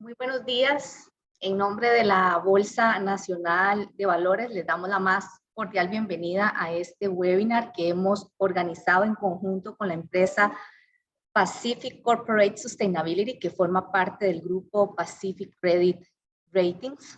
Muy buenos días. En nombre de la Bolsa Nacional de Valores, les damos la más cordial bienvenida a este webinar que hemos organizado en conjunto con la empresa Pacific Corporate Sustainability, que forma parte del grupo Pacific Credit Ratings.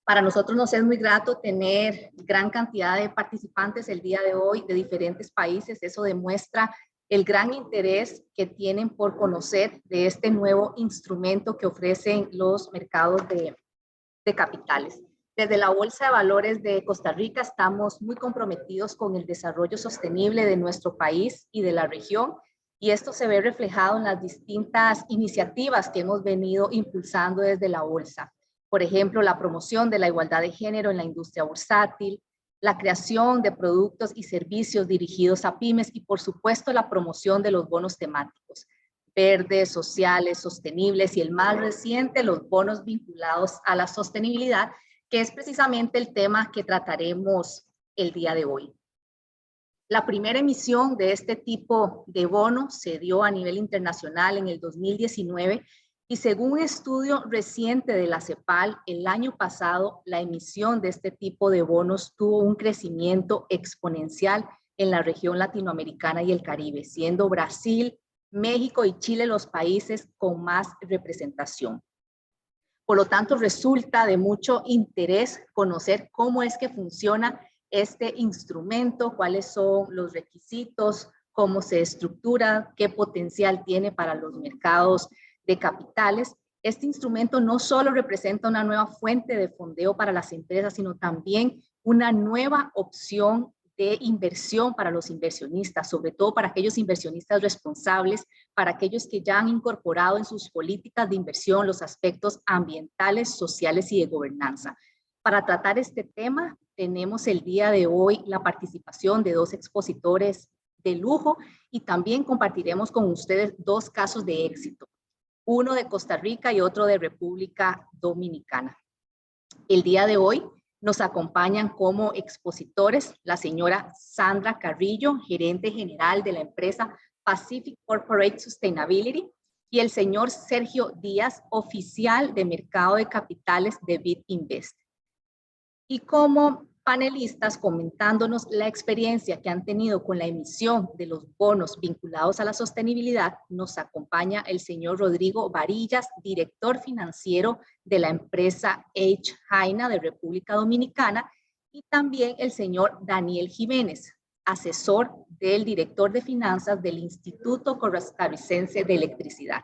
Para nosotros nos es muy grato tener gran cantidad de participantes el día de hoy de diferentes países. Eso demuestra el gran interés que tienen por conocer de este nuevo instrumento que ofrecen los mercados de capitales. Desde la Bolsa de Valores de Costa Rica estamos muy comprometidos con el desarrollo sostenible de nuestro país y de la región, y esto se ve reflejado en las distintas iniciativas que hemos venido impulsando desde la Bolsa. Por ejemplo, la promoción de la igualdad de género en la industria bursátil, la creación de productos y servicios dirigidos a pymes y, por supuesto, la promoción de los bonos temáticos, verdes, sociales, sostenibles y el más reciente, los bonos vinculados a la sostenibilidad, que es precisamente el tema que trataremos el día de hoy. La primera emisión de este tipo de bono se dio a nivel internacional en el 2019 y según un estudio reciente de la CEPAL, el año pasado la emisión de este tipo de bonos tuvo un crecimiento exponencial en la región latinoamericana y el Caribe, siendo Brasil, México y Chile los países con más representación. Por lo tanto, resulta de mucho interés conocer cómo es que funciona este instrumento, cuáles son los requisitos, cómo se estructura, qué potencial tiene para los mercados de capitales. Este instrumento no solo representa una nueva fuente de fondeo para las empresas, sino también una nueva opción de inversión para los inversionistas, sobre todo para aquellos inversionistas responsables, para aquellos que ya han incorporado en sus políticas de inversión los aspectos ambientales, sociales y de gobernanza. Para tratar este tema, tenemos el día de hoy la participación de dos expositores de lujo y también compartiremos con ustedes dos casos de éxito, uno de Costa Rica y otro de República Dominicana. El día de hoy nos acompañan como expositores la señora Sandra Carrillo, gerente general de la empresa Pacific Corporate Sustainability, y el señor Sergio Díaz, oficial de mercado de capitales de BitInvest. Y como panelistas comentándonos la experiencia que han tenido con la emisión de los bonos vinculados a la sostenibilidad, nos acompaña el señor Rodrigo Varillas, director financiero de la empresa H. Jaina de República Dominicana, y también el señor Daniel Jiménez, asesor del director de finanzas del Instituto Costarricense de Electricidad.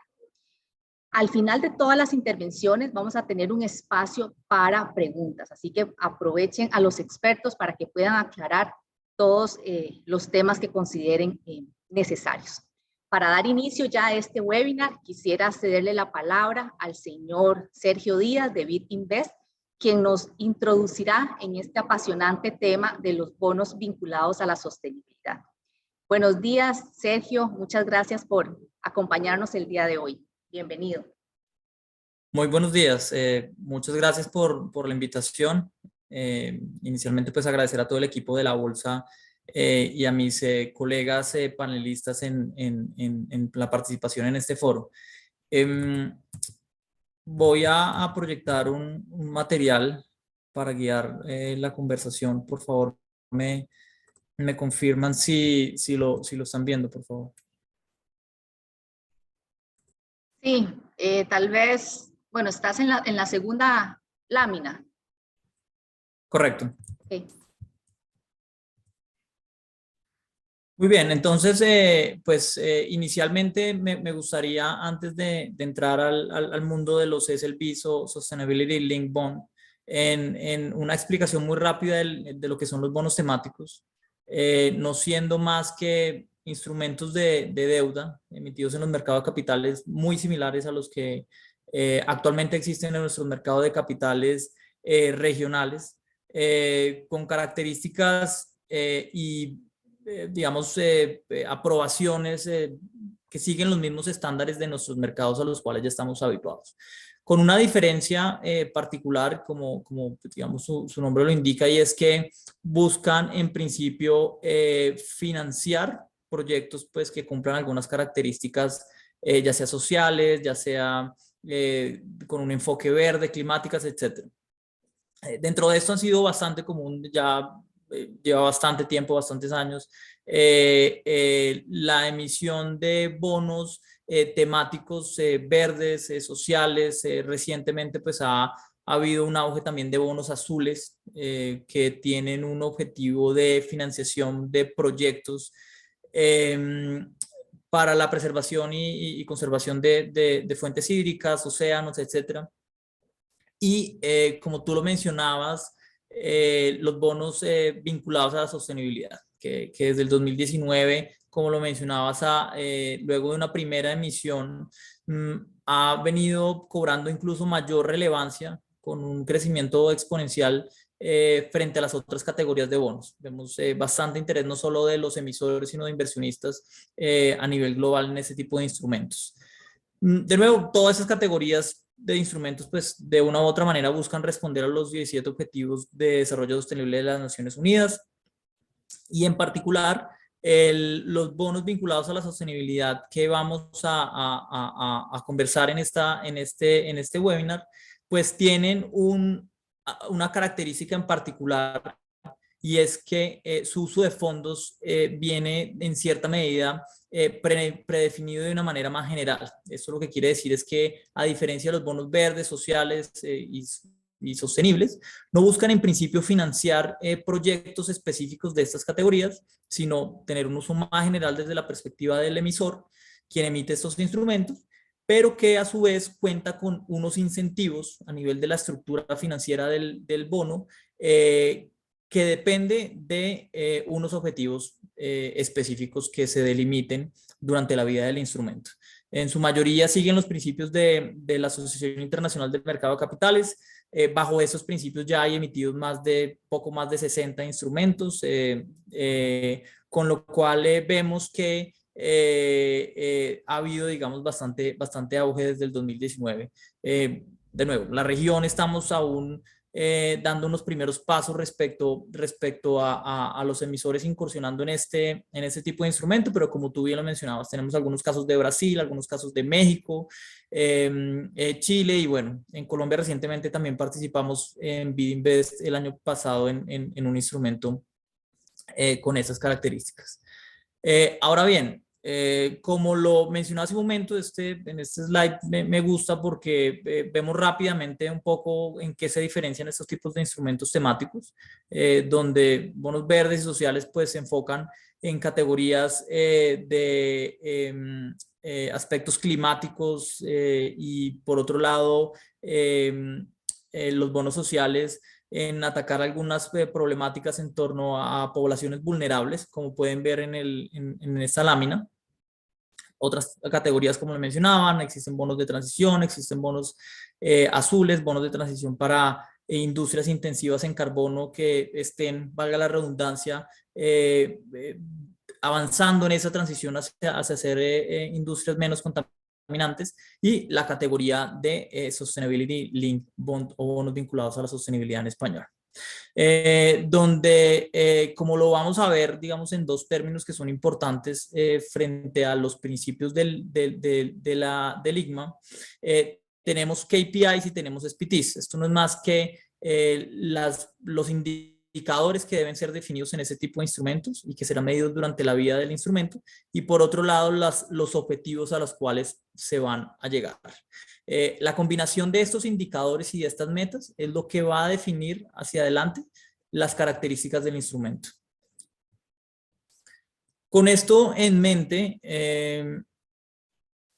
Al final de todas las intervenciones vamos a tener un espacio para preguntas, así que aprovechen a los expertos para que puedan aclarar todos los temas que consideren necesarios. Para dar inicio ya a este webinar, quisiera cederle la palabra al señor Sergio Díaz de BitInvest, quien nos introducirá en este apasionante tema de los bonos vinculados a la sostenibilidad. Buenos días, Sergio. Muchas gracias por acompañarnos el día de hoy. Bienvenido. Muy buenos días. Muchas gracias por la invitación. Inicialmente, pues agradecer a todo el equipo de la Bolsa y a mis colegas panelistas en la participación en este foro. Voy a proyectar un material para guiar la conversación. Por favor, me confirman si lo están viendo, por favor. Sí, tal vez, bueno, estás en la segunda lámina. Correcto. Okay. Muy bien, entonces, inicialmente me gustaría, antes de entrar al mundo de los SLBs o Sustainability Linked Bond, en una explicación muy rápida de lo que son los bonos temáticos, no siendo más que instrumentos de deuda emitidos en los mercados de capitales muy similares a los que actualmente existen en nuestros mercados de capitales regionales, con características digamos, aprobaciones que siguen los mismos estándares de nuestros mercados a los cuales ya estamos habituados. Con una diferencia particular, como digamos su nombre lo indica, y es que buscan en principio financiar proyectos pues, que cumplan algunas características, ya sea sociales, ya sea con un enfoque verde, climáticas, etc. Dentro de esto han sido bastante común, ya lleva bastante tiempo, bastantes años, la emisión de bonos temáticos verdes, sociales. Recientemente pues ha habido un auge también de bonos azules que tienen un objetivo de financiación de proyectos para la preservación y conservación de fuentes hídricas, océanos, etcétera. Y como tú lo mencionabas, los bonos vinculados a la sostenibilidad, que desde el 2019, como lo mencionabas, luego de una primera emisión, ha venido cobrando incluso mayor relevancia con un crecimiento exponencial frente a las otras categorías de bonos. Vemos bastante interés no solo de los emisores, sino de inversionistas a nivel global en ese tipo de instrumentos. De nuevo, todas esas categorías de instrumentos, pues de una u otra manera buscan responder a los 17 Objetivos de Desarrollo Sostenible de las Naciones Unidas, y en particular los bonos vinculados a la sostenibilidad que vamos a conversar en este webinar, pues tienen una característica en particular, y es que su uso de fondos viene en cierta medida predefinido de una manera más general. Esto lo que quiere decir es que, a diferencia de los bonos verdes, sociales y sostenibles, no buscan en principio financiar proyectos específicos de estas categorías, sino tener un uso más general desde la perspectiva del emisor, quien emite estos instrumentos, pero que a su vez cuenta con unos incentivos a nivel de la estructura financiera del bono, que depende de unos objetivos específicos que se delimiten durante la vida del instrumento. En su mayoría siguen los principios de la Asociación Internacional del Mercado de Capitales. Bajo esos principios ya hay emitidos poco más de 60 instrumentos, con lo cual vemos que ha habido, digamos, bastante auge desde el 2019. De nuevo, la región estamos aún dando unos primeros pasos respecto a los emisores incursionando en este tipo de instrumento, pero como tú bien lo mencionabas, tenemos algunos casos de Brasil, algunos casos de México, Chile, y bueno, en Colombia recientemente también participamos en BidInvest el año pasado en un instrumento con esas características. Ahora bien, como lo mencioné hace un momento, en este slide me gusta porque vemos rápidamente un poco en qué se diferencian estos tipos de instrumentos temáticos, donde bonos verdes y sociales pues se enfocan en categorías de aspectos climáticos, y por otro lado los bonos sociales en atacar algunas problemáticas en torno a poblaciones vulnerables, como pueden ver en esta lámina. Otras categorías, como le mencionaban, existen bonos de transición, existen bonos azules, bonos de transición para industrias intensivas en carbono que estén, valga la redundancia, avanzando en esa transición hacia hacer industrias menos contaminantes, y la categoría de Sustainability Linked Bond, o bonos vinculados a la sostenibilidad en español. Donde, como lo vamos a ver, digamos, en dos términos que son importantes frente a los principios del ICMA, tenemos KPIs y tenemos SPTs. Esto no es más que los indicadores que deben ser definidos en ese tipo de instrumentos y que serán medidos durante la vida del instrumento, y por otro lado los objetivos a los cuales se van a llegar. La combinación de estos indicadores y de estas metas es lo que va a definir hacia adelante las características del instrumento. Con esto en mente,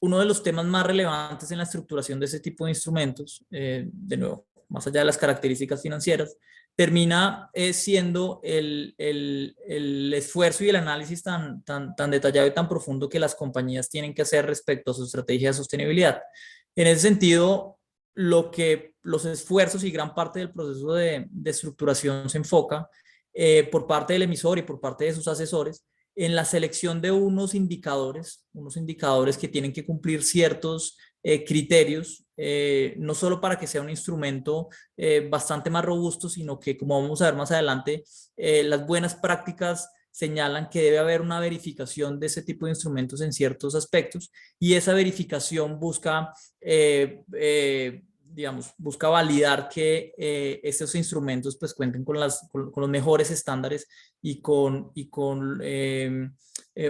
uno de los temas más relevantes en la estructuración de ese tipo de instrumentos, de nuevo, más allá de las características financieras, termina siendo el esfuerzo y el análisis tan detallado y tan profundo que las compañías tienen que hacer respecto a su estrategia de sostenibilidad. En ese sentido, los esfuerzos y gran parte del proceso de estructuración se enfoca por parte del emisor y por parte de sus asesores en la selección de unos indicadores que tienen que cumplir ciertos criterios, no solo para que sea un instrumento bastante más robusto, sino que, como vamos a ver más adelante, las buenas prácticas señalan que debe haber una verificación de ese tipo de instrumentos en ciertos aspectos, y esa verificación busca, digamos, busca validar que estos instrumentos pues cuenten con los mejores estándares y con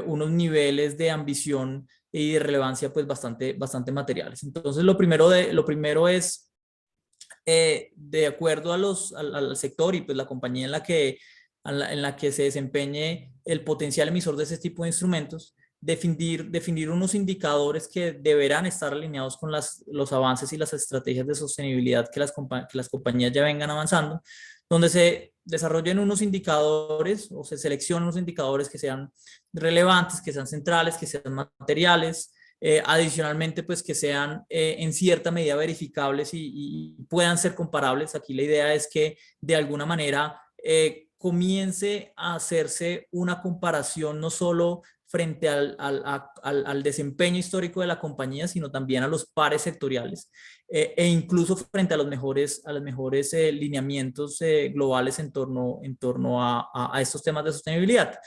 unos niveles de ambición y de relevancia pues bastante materiales. Entonces lo primero es, de acuerdo al sector y pues la compañía en la que se desempeñe el potencial emisor de ese tipo de instrumentos, definir unos indicadores que deberán estar alineados con los avances y las estrategias de sostenibilidad que las compañías ya vengan avanzando, donde se desarrollen unos indicadores o se seleccionen unos indicadores que sean relevantes, que sean centrales, que sean materiales, adicionalmente pues que sean en cierta medida verificables y puedan ser comparables. Aquí la idea es que de alguna manera comience a hacerse una comparación no solo frente al desempeño histórico de la compañía, sino también a los pares sectoriales, e incluso frente a los mejores lineamientos globales en torno a estos temas de sostenibilidad.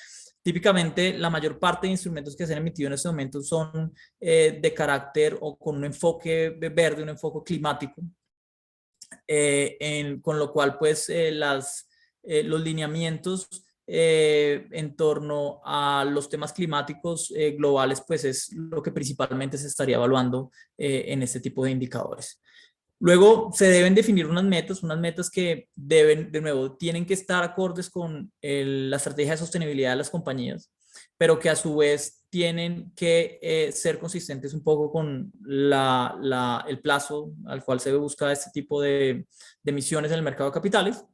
Típicamente, la mayor parte de instrumentos que se han emitido en este momento son de carácter o con un enfoque verde, un enfoque climático, con lo cual pues los lineamientos en torno a los temas climáticos globales pues es lo que principalmente se estaría evaluando en este tipo de indicadores. Luego se deben definir unas metas que deben, de nuevo, tienen que estar acordes con la estrategia de sostenibilidad de las compañías, pero que a su vez tienen que ser consistentes un poco con el plazo al cual se busca este tipo de emisiones en el mercado de capitales.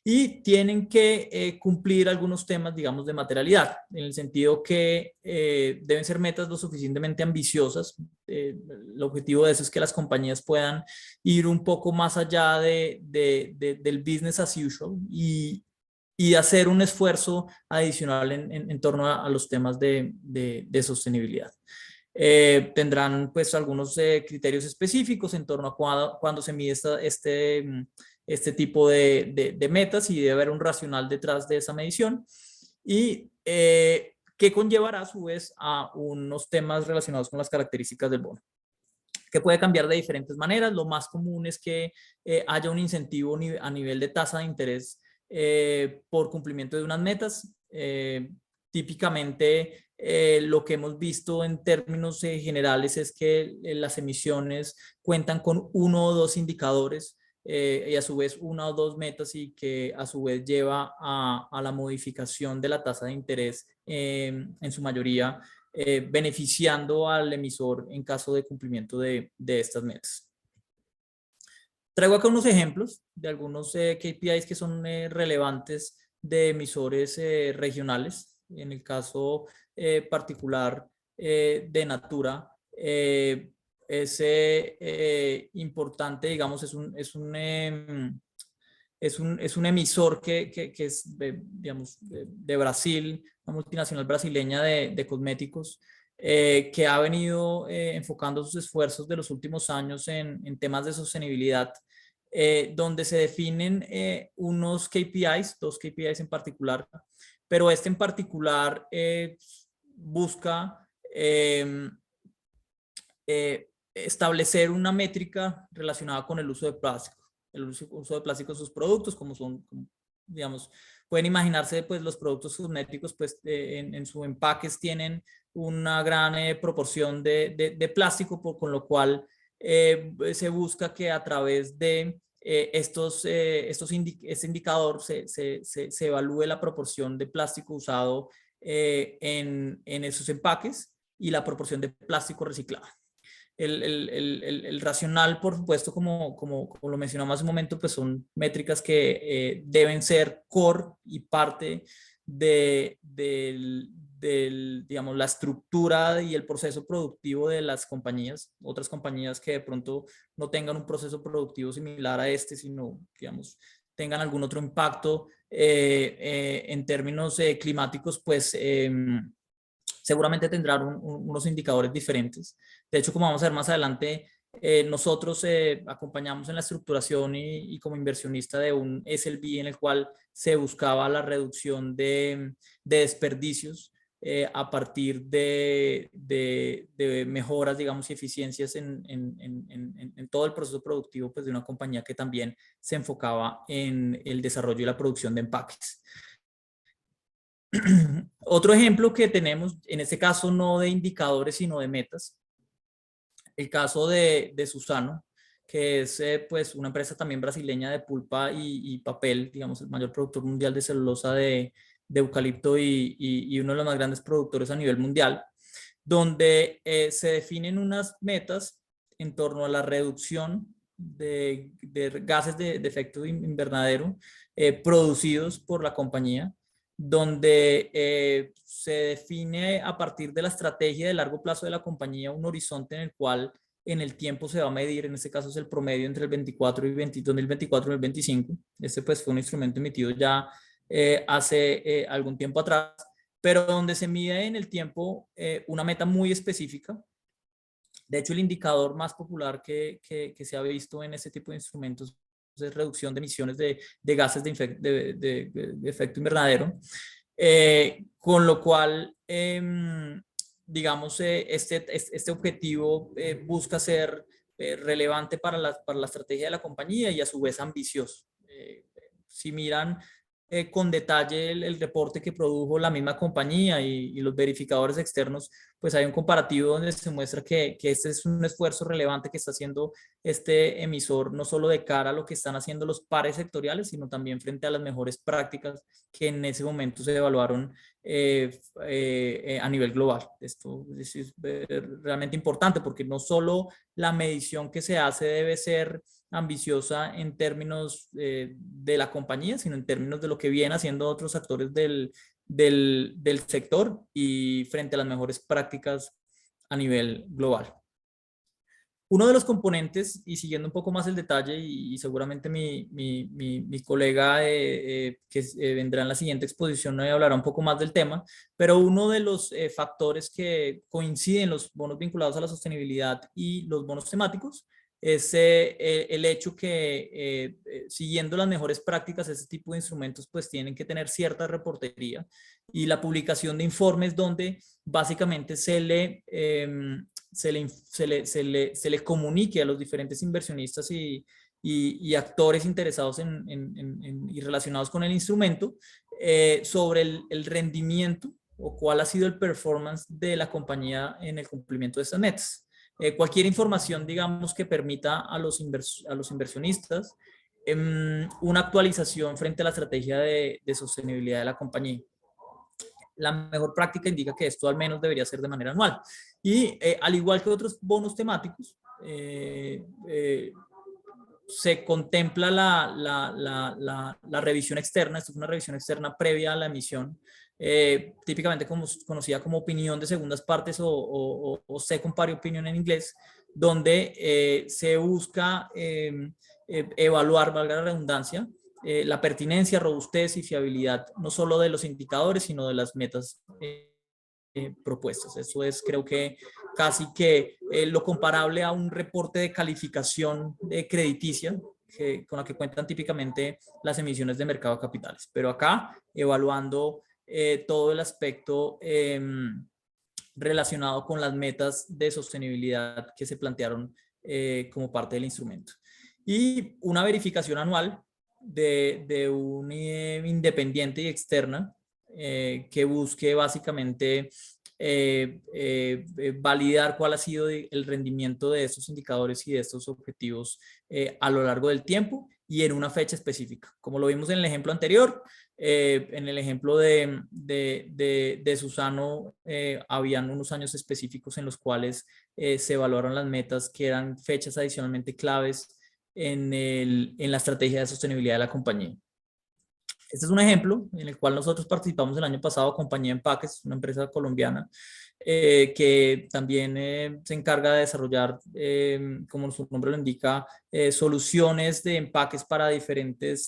Y tienen que cumplir algunos temas, digamos, de materialidad, en el sentido que deben ser metas lo suficientemente ambiciosas. El objetivo de eso es que las compañías puedan ir un poco más allá del business as usual y hacer un esfuerzo adicional en torno a los temas de sostenibilidad. Tendrán pues algunos criterios específicos en torno a cuándo se mide este tipo de metas, y debe haber un racional detrás de esa medición, y que conllevará a su vez a unos temas relacionados con las características del bono, que puede cambiar de diferentes maneras. Lo más común es que haya un incentivo a nivel de tasa de interés por cumplimiento de unas metas. Típicamente lo que hemos visto en términos generales es que las emisiones cuentan con uno o dos indicadores y a su vez una o dos metas, y que a su vez lleva a la modificación de la tasa de interés en su mayoría, beneficiando al emisor en caso de cumplimiento de estas metas. Traigo acá unos ejemplos de algunos KPIs que son relevantes de emisores regionales. En el caso particular de Natura, es importante, digamos, es un emisor que es, digamos, de Brasil, una multinacional brasileña de cosméticos, que ha venido enfocando sus esfuerzos de los últimos años en temas de sostenibilidad, donde se definen unos KPIs, dos KPIs en particular, pero este en particular busca establecer una métrica relacionada con el uso de plástico. El uso de plástico en sus productos, digamos, pueden imaginarse, pues los productos cosméticos, pues en sus empaques tienen una gran proporción de plástico, con lo cual se busca que a través de este indicador se evalúe la proporción de plástico usado en esos empaques y la proporción de plástico reciclado. El racional, por supuesto, como lo mencionamos hace un momento, pues son métricas que deben ser core y parte digamos, la estructura y el proceso productivo de las compañías. Otras compañías que de pronto no tengan un proceso productivo similar a este, sino, digamos, tengan algún otro impacto en términos climáticos, pues seguramente tendrán unos indicadores diferentes. De hecho, como vamos a ver más adelante, nosotros acompañamos en la estructuración y como inversionista de un SLB en el cual se buscaba la reducción de desperdicios a partir de mejoras, digamos, y eficiencias en todo el proceso productivo, pues, de una compañía que también se enfocaba en el desarrollo y la producción de empaques. Otro ejemplo que tenemos, en este caso no de indicadores, sino de metas, el caso de Suzano, que es pues una empresa también brasileña de pulpa y papel, digamos el mayor productor mundial de celulosa de eucalipto y uno de los más grandes productores a nivel mundial, donde se definen unas metas en torno a la reducción de gases de efecto invernadero producidos por la compañía, donde se define a partir de la estrategia de largo plazo de la compañía un horizonte en el cual en el tiempo se va a medir, en este caso es el promedio entre el 24 y 2024 y el 25. Este pues fue un instrumento emitido ya hace algún tiempo atrás, pero donde se mide en el tiempo una meta muy específica. De hecho, el indicador más popular que se ha visto en este tipo de instrumentos es reducción de emisiones de gases de efecto invernadero, con lo cual, digamos, este objetivo busca ser relevante para la estrategia de la compañía y a su vez ambicioso. Si miran con detalle el reporte que produjo la misma compañía y los verificadores externos, pues hay un comparativo donde se muestra que este es un esfuerzo relevante que está haciendo este emisor, no solo de cara a lo que están haciendo los pares sectoriales, sino también frente a las mejores prácticas que en ese momento se evaluaron a nivel global. Esto es realmente importante porque no solo la medición que se hace debe ser ambiciosa en términos de la compañía, sino en términos de lo que vienen haciendo otros actores del sector y frente a las mejores prácticas a nivel global. Uno de los componentes, y siguiendo un poco más el detalle, y seguramente mi colega que vendrá en la siguiente exposición hablará un poco más del tema, pero uno de los factores que coinciden los bonos vinculados a la sostenibilidad y los bonos temáticos es el hecho que siguiendo las mejores prácticas, este tipo de instrumentos pues tienen que tener cierta reportería y la publicación de informes donde básicamente se le comunique a los diferentes inversionistas y actores interesados y relacionados con el instrumento sobre el rendimiento o cuál ha sido el performance de la compañía en el cumplimiento de estas metas. Cualquier información, digamos, que permita a los inversionistas una actualización frente a la estrategia de sostenibilidad de la compañía. La mejor práctica indica que esto al menos debería ser de manera anual. Y al igual que otros bonos temáticos, se contempla la revisión externa. Esto es una revisión externa previa a la emisión, típicamente conocida como opinión de segundas partes o second party opinion en inglés, donde se busca evaluar, valga la redundancia, la pertinencia, robustez y fiabilidad, no solo de los indicadores, sino de las metas propuestas. Eso es, creo que casi que lo comparable a un reporte de calificación crediticia con la que cuentan típicamente las emisiones de mercado de capitales. Pero acá, evaluando todo el aspecto relacionado con las metas de sostenibilidad que se plantearon como parte del instrumento. Y una verificación anual de un independiente y externa que busque básicamente validar cuál ha sido el rendimiento de estos indicadores y de estos objetivos a lo largo del tiempo y en una fecha específica. Como lo vimos en el ejemplo anterior, en el ejemplo de Suzano, habían unos años específicos en los cuales se evaluaron las metas que eran fechas adicionalmente claves en la estrategia de sostenibilidad de la compañía. Este es un ejemplo en el cual nosotros participamos el año pasado, Compañía Empaques, una empresa colombiana que también se encarga de desarrollar, como su nombre lo indica, soluciones de empaques para diferentes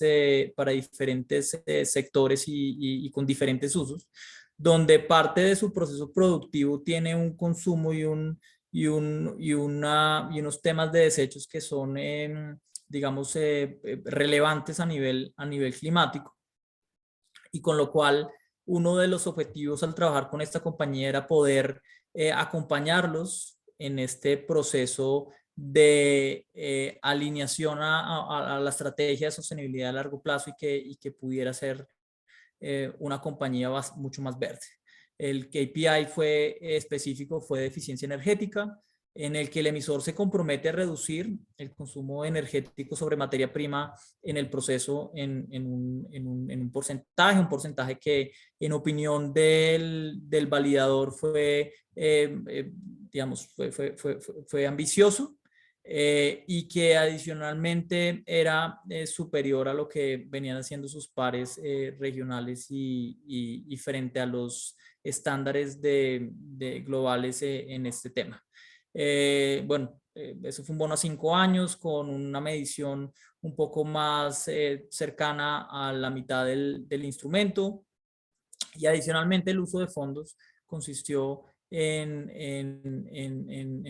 sectores y con diferentes usos, donde parte de su proceso productivo tiene un consumo y y unos temas de desechos que son, digamos, relevantes a nivel climático. Y con lo cual uno de los objetivos al trabajar con esta compañía era poder acompañarlos en este proceso de alineación a la estrategia de sostenibilidad a largo plazo y que pudiera ser una compañía mucho más verde. El KPI fue específico, fue de eficiencia energética, en el que el emisor se compromete a reducir el consumo energético sobre materia prima en el proceso en un porcentaje que en opinión del validador fue, digamos, fue ambicioso. Y que adicionalmente era superior a lo que venían haciendo sus pares regionales y frente a los estándares globales en este tema. Bueno, eso fue un bono a 5 años con una medición un poco más cercana a la mitad del instrumento, y adicionalmente el uso de fondos consistió en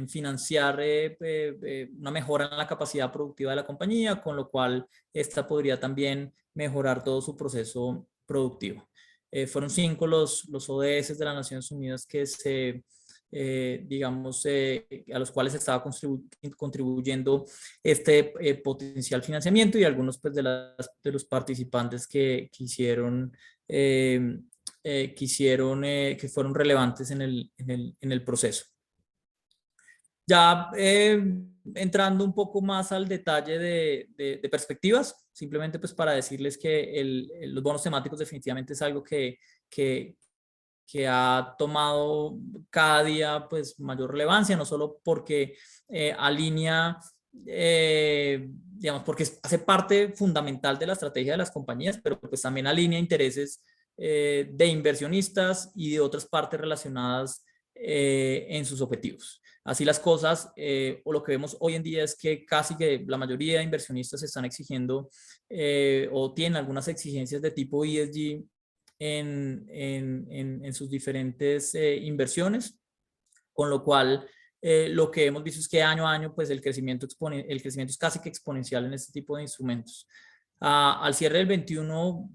financiar una mejora en la capacidad productiva de la compañía, con lo cual esta podría también mejorar todo su proceso productivo. Fueron 5 los ODS de las Naciones Unidas que digamos, a los cuales estaba contribuyendo este potencial financiamiento, y algunos pues, de los participantes que quisieron que fueron relevantes en el proceso. Ya entrando un poco más al detalle de perspectivas, simplemente pues para decirles que los bonos temáticos definitivamente es algo que ha tomado cada día pues mayor relevancia, no solo porque alinea, digamos, porque hace parte fundamental de la estrategia de las compañías, pero pues también alinea intereses de inversionistas y de otras partes relacionadas en sus objetivos. Así las cosas, o lo que vemos hoy en día es que casi que la mayoría de inversionistas están exigiendo o tienen algunas exigencias de tipo ESG en sus diferentes inversiones, con lo cual lo que hemos visto es que año a año pues el crecimiento es casi que exponencial en este tipo de instrumentos. Al cierre del 21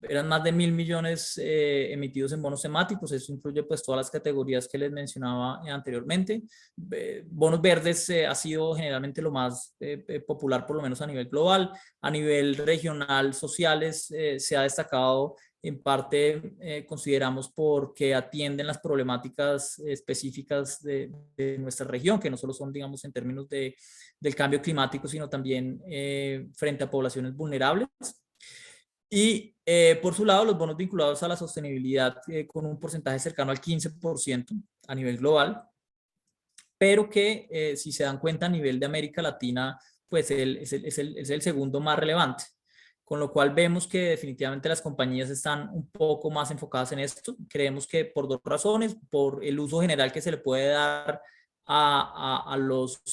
eran más de 1.000 millones emitidos en bonos temáticos. Eso incluye pues todas las categorías que les mencionaba anteriormente. Bonos verdes ha sido generalmente lo más popular, por lo menos a nivel global. A nivel regional, sociales, se ha destacado en parte, consideramos, porque atienden las problemáticas específicas de nuestra región, que no solo son, digamos, en términos del cambio climático, sino también frente a poblaciones vulnerables. Y por su lado, los bonos vinculados a la sostenibilidad con un porcentaje cercano al 15% a nivel global, pero que si se dan cuenta a nivel de América Latina, pues es el segundo más relevante. Con lo cual vemos que definitivamente las compañías están un poco más enfocadas en esto. Creemos que por 2 razones: por el uso general que se le puede dar a los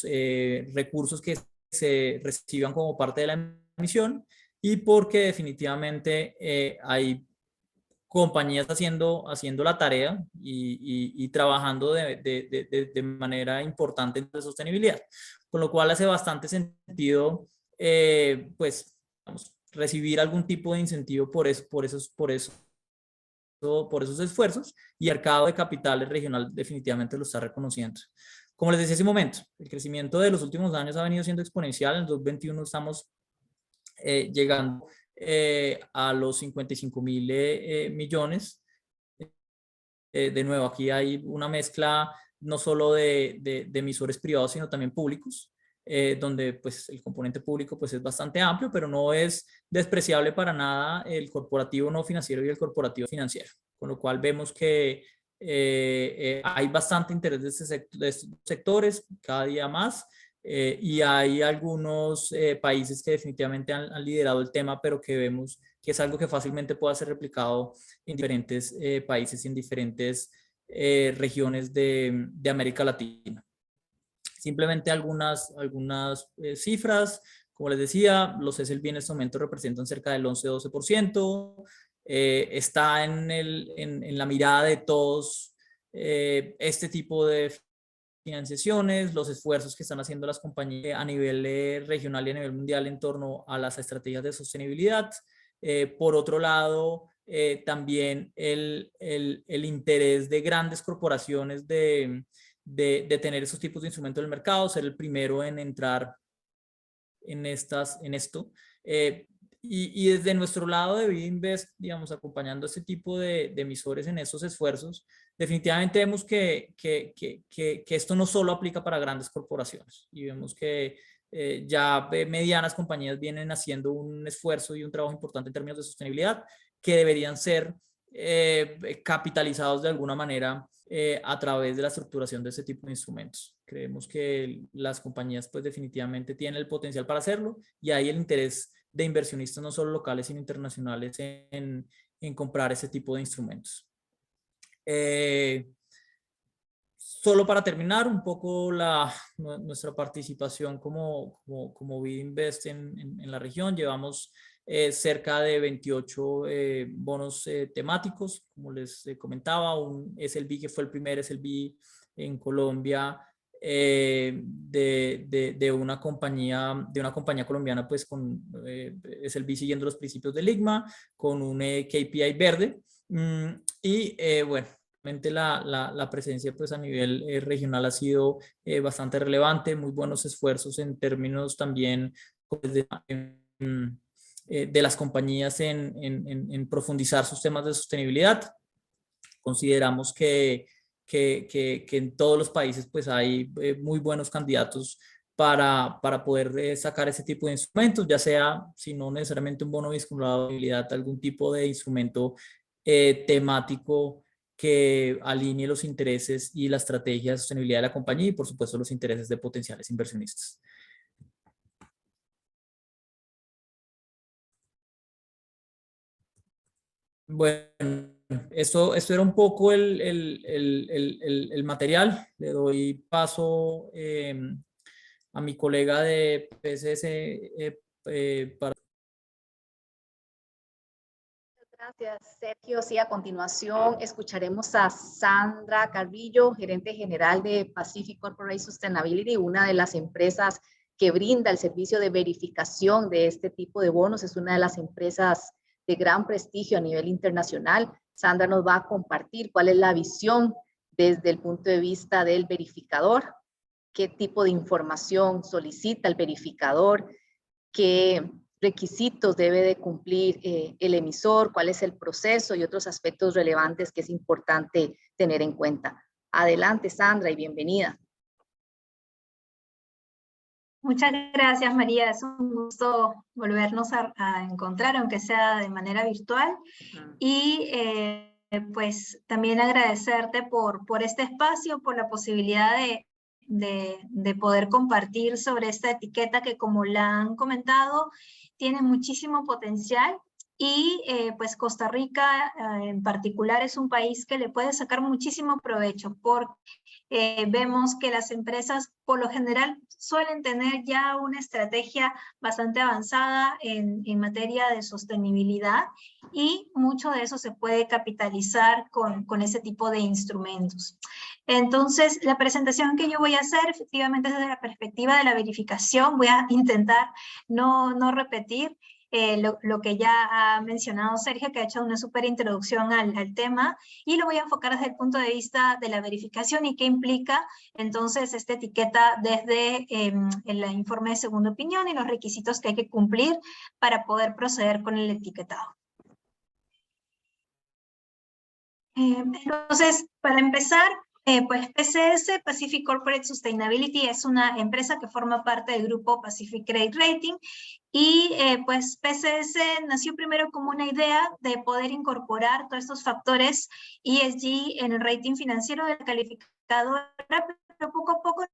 recursos que se reciban como parte de la emisión, y porque definitivamente hay compañías haciendo la tarea y trabajando de manera importante en la sostenibilidad. Con lo cual hace bastante sentido, pues, vamos, recibir algún tipo de incentivo por esos esfuerzos, y el mercado de capitales regional definitivamente lo está reconociendo. Como les decía hace un momento, el crecimiento de los últimos años ha venido siendo exponencial. En 2021 estamos llegando a los 55.000 millones. De nuevo, aquí hay una mezcla no solo de emisores privados, sino también públicos, donde pues el componente público pues es bastante amplio, pero no es despreciable para nada el corporativo no financiero y el corporativo financiero, con lo cual vemos que hay bastante interés de estos sectores cada día más, y hay algunos países que definitivamente han liderado el tema, pero que vemos que es algo que fácilmente puede ser replicado en diferentes países y en diferentes regiones de América Latina. Simplemente algunas cifras. Como les decía, los SLB en este momento representan cerca del 11-12%. Está en la mirada de todos este tipo de financiaciones, los esfuerzos que están haciendo las compañías a nivel regional y a nivel mundial en torno a las estrategias de sostenibilidad. Por otro lado, también el interés de grandes corporaciones de tener esos tipos de instrumentos en el mercado, ser el primero en entrar en esto. Y desde nuestro lado de BidInvest, digamos, acompañando este tipo de emisores en esos esfuerzos, definitivamente vemos que esto no solo aplica para grandes corporaciones, y vemos que ya medianas compañías vienen haciendo un esfuerzo y un trabajo importante en términos de sostenibilidad que deberían ser capitalizados de alguna manera a través de la estructuración de este tipo de instrumentos. Creemos que las compañías pues definitivamente tienen el potencial para hacerlo, y hay el interés de inversionistas no solo locales sino internacionales en comprar ese tipo de instrumentos. Solo para terminar un poco nuestra participación como BidInvest en la región, llevamos cerca de 28 bonos temáticos, como les comentaba, un SLB que fue el primer SLB en Colombia de una compañía colombiana, pues con SLB siguiendo los principios del IGMA, con un KPI verde, y bueno, la presencia pues a nivel regional ha sido bastante relevante, muy buenos esfuerzos en términos también pues, de las compañías en profundizar sus temas de sostenibilidad. Consideramos que en todos los países pues hay muy buenos candidatos para poder sacar ese tipo de instrumentos, ya sea, si no necesariamente un bono vinculado a sostenibilidad, algún tipo de instrumento temático que alinee los intereses y la estrategia de sostenibilidad de la compañía y por supuesto los intereses de potenciales inversionistas. Bueno, esto era un poco el material. Le doy paso a mi colega de PSS para... Gracias, Sergio. Sí, a continuación escucharemos a Sandra Carrillo, gerente general de Pacific Corporate Sustainability, una de las empresas que brinda el servicio de verificación de este tipo de bonos. Es una de las empresas de gran prestigio a nivel internacional. Sandra nos va a compartir cuál es la visión desde el punto de vista del verificador, qué tipo de información solicita el verificador, qué requisitos debe de cumplir el emisor, cuál es el proceso y otros aspectos relevantes que es importante tener en cuenta. Adelante, Sandra, y bienvenida. Muchas gracias, María. Es un gusto volvernos a encontrar, aunque sea de manera virtual. Y pues también agradecerte por este espacio, por la posibilidad de poder compartir sobre esta etiqueta que, como la han comentado, tiene muchísimo potencial. Y pues Costa Rica en particular es un país que le puede sacar muchísimo provecho, porque vemos que las empresas por lo general suelen tener ya una estrategia bastante avanzada en materia de sostenibilidad, y mucho de eso se puede capitalizar con ese tipo de instrumentos. Entonces, la presentación que yo voy a hacer efectivamente es desde la perspectiva de la verificación. Voy a intentar no repetir lo que ya ha mencionado Sergio, que ha hecho una súper introducción al tema, y lo voy a enfocar desde el punto de vista de la verificación y qué implica entonces esta etiqueta desde el informe de segunda opinión y los requisitos que hay que cumplir para poder proceder con el etiquetado. Entonces, para empezar, pues PCS, Pacific Corporate Sustainability, es una empresa que forma parte del grupo Pacific Credit Rating, y pues PCS nació primero como una idea de poder incorporar todos estos factores ESG en el rating financiero de la calificadora, pero poco a poco nos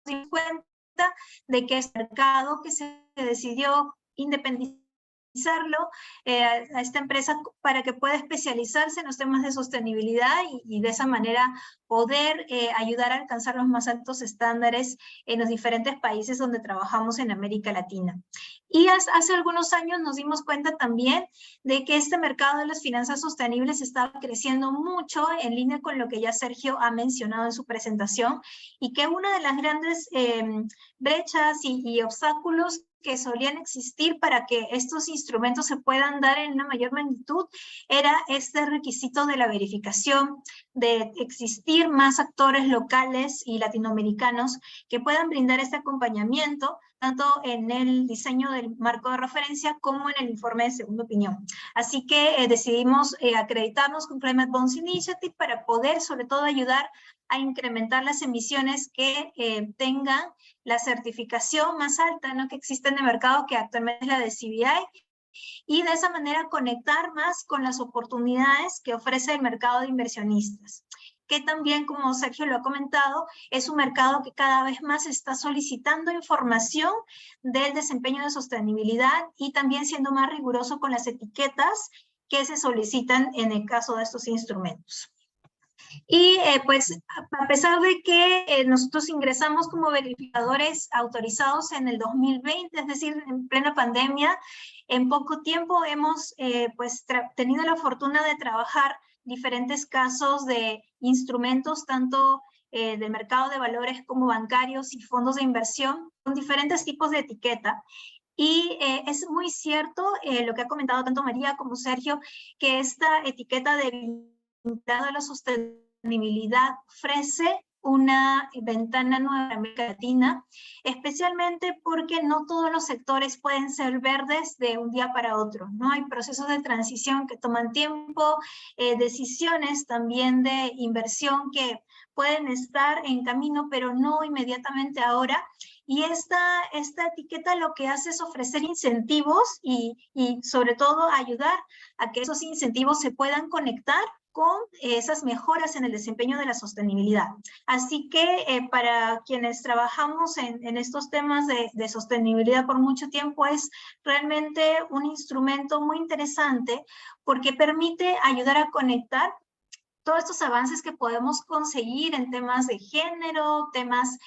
dimos cuenta de que es el mercado que se decidió independizar a esta empresa para que pueda especializarse en los temas de sostenibilidad y de esa manera poder ayudar a alcanzar los más altos estándares en los diferentes países donde trabajamos en América Latina. Y hace algunos años nos dimos cuenta también de que este mercado de las finanzas sostenibles estaba creciendo mucho en línea con lo que ya Sergio ha mencionado en su presentación, y que una de las grandes brechas y obstáculos que solían existir para que estos instrumentos se puedan dar en una mayor magnitud era este requisito de la verificación, de existir más actores locales y latinoamericanos que puedan brindar este acompañamiento, tanto en el diseño del marco de referencia como en el informe de segunda opinión. Así que decidimos acreditarnos con Climate Bonds Initiative para poder, sobre todo, ayudar a incrementar las emisiones que tengan la certificación más alta, ¿no?, que existe en el mercado, que actualmente es la de CBI, y de esa manera conectar más con las oportunidades que ofrece el mercado de inversionistas, que también, como Sergio lo ha comentado, es un mercado que cada vez más está solicitando información del desempeño de sostenibilidad y también siendo más riguroso con las etiquetas que se solicitan en el caso de estos instrumentos. Y pues a pesar de que nosotros ingresamos como verificadores autorizados en el 2020, es decir, en plena pandemia, en poco tiempo hemos pues tenido la fortuna de trabajar diferentes casos de instrumentos, tanto del mercado de valores como bancarios y fondos de inversión, con diferentes tipos de etiqueta. Y es muy cierto lo que ha comentado tanto María como Sergio, que esta etiqueta de vinculado a la sostenibilidad ofrece una ventana nueva en América Latina, especialmente porque no todos los sectores pueden ser verdes de un día para otro, ¿no? Hay procesos de transición que toman tiempo, decisiones también de inversión que pueden estar en camino, pero no inmediatamente ahora. Y esta etiqueta lo que hace es ofrecer incentivos y sobre todo ayudar a que esos incentivos se puedan conectar con esas mejoras en el desempeño de la sostenibilidad. Así que para quienes trabajamos en estos temas de sostenibilidad por mucho tiempo, es realmente un instrumento muy interesante porque permite ayudar a conectar todos estos avances que podemos conseguir en temas de género, temas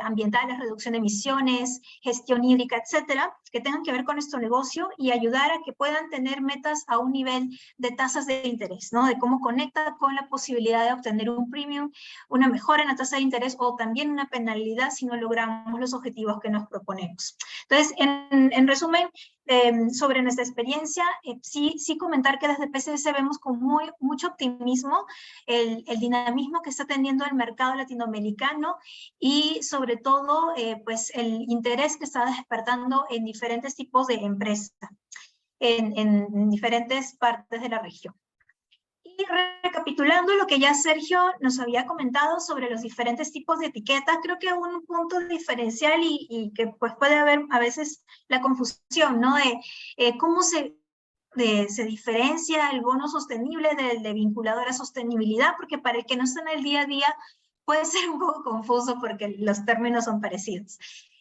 ambientales, reducción de emisiones, gestión hídrica, etcétera, que tengan que ver con nuestro negocio y ayudar a que puedan tener metas a un nivel de tasas de interés, ¿no? De cómo conecta con la posibilidad de obtener un premium, una mejora en la tasa de interés o también una penalidad si no logramos los objetivos que nos proponemos. Entonces, en resumen, sobre nuestra experiencia, sí comentar que desde PCS vemos con mucho optimismo el dinamismo que está teniendo el mercado latinoamericano y sobre todo pues el interés que está despertando en diferentes tipos de empresas en diferentes partes de la región. Y recapitulando lo que ya Sergio nos había comentado sobre los diferentes tipos de etiquetas, creo que un punto diferencial y que pues puede haber a veces la confusión, ¿no? De cómo se diferencia el bono sostenible del de vinculador a sostenibilidad, porque para el que no está en el día a día puede ser un poco confuso porque los términos son parecidos.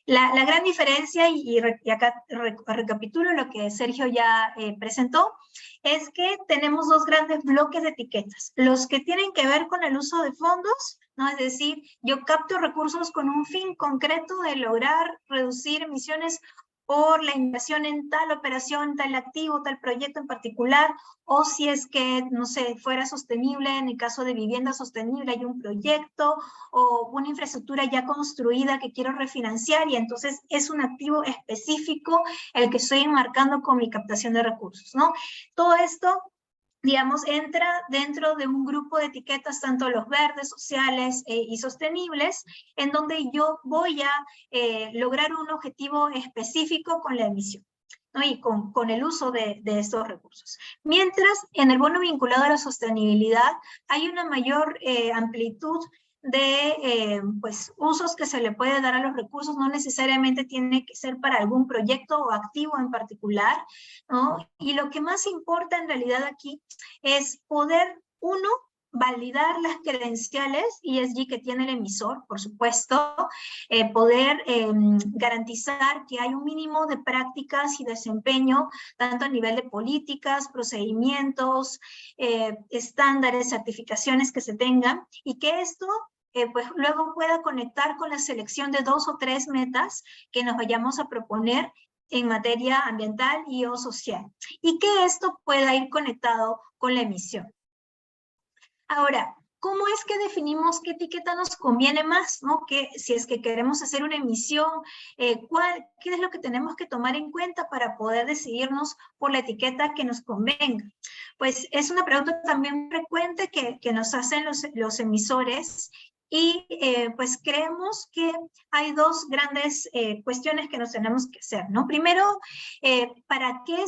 La gran diferencia, y acá recapitulo lo que Sergio ya presentó, es que tenemos dos grandes bloques de etiquetas. Los que tienen que ver con el uso de fondos, ¿no? Es decir, yo capto recursos con un fin concreto de lograr reducir emisiones por la inversión en tal operación, tal activo, tal proyecto en particular, o si es que, no sé, fuera sostenible, en el caso de vivienda sostenible hay un proyecto o una infraestructura ya construida que quiero refinanciar y entonces es un activo específico el que estoy enmarcando con mi captación de recursos, ¿no? Todo esto, digamos, entra dentro de un grupo de etiquetas, tanto los verdes, sociales y sostenibles, en donde yo voy a lograr un objetivo específico con la emisión, ¿no? Y con el uso de estos recursos. Mientras, en el bono vinculado a la sostenibilidad, hay una mayor amplitud de pues, usos que se le puede dar a los recursos, no necesariamente tiene que ser para algún proyecto o activo en particular, ¿no? Y lo que más importa en realidad aquí es poder, uno, validar las credenciales ESG que tiene el emisor, por supuesto, poder garantizar que hay un mínimo de prácticas y desempeño, tanto a nivel de políticas, procedimientos, estándares, certificaciones que se tengan, y que esto pues luego pueda conectar con la selección de 2 o 3 metas que nos vayamos a proponer en materia ambiental y o social, y que esto pueda ir conectado con la emisión. Ahora, ¿cómo es que definimos qué etiqueta nos conviene más, ¿no? Que si es que queremos hacer una emisión, ¿qué es lo que tenemos que tomar en cuenta para poder decidirnos por la etiqueta que nos convenga? Pues es una pregunta también frecuente que nos hacen los emisores, y pues creemos que hay 2 grandes cuestiones que nos tenemos que hacer, ¿no? Primero, ¿para qué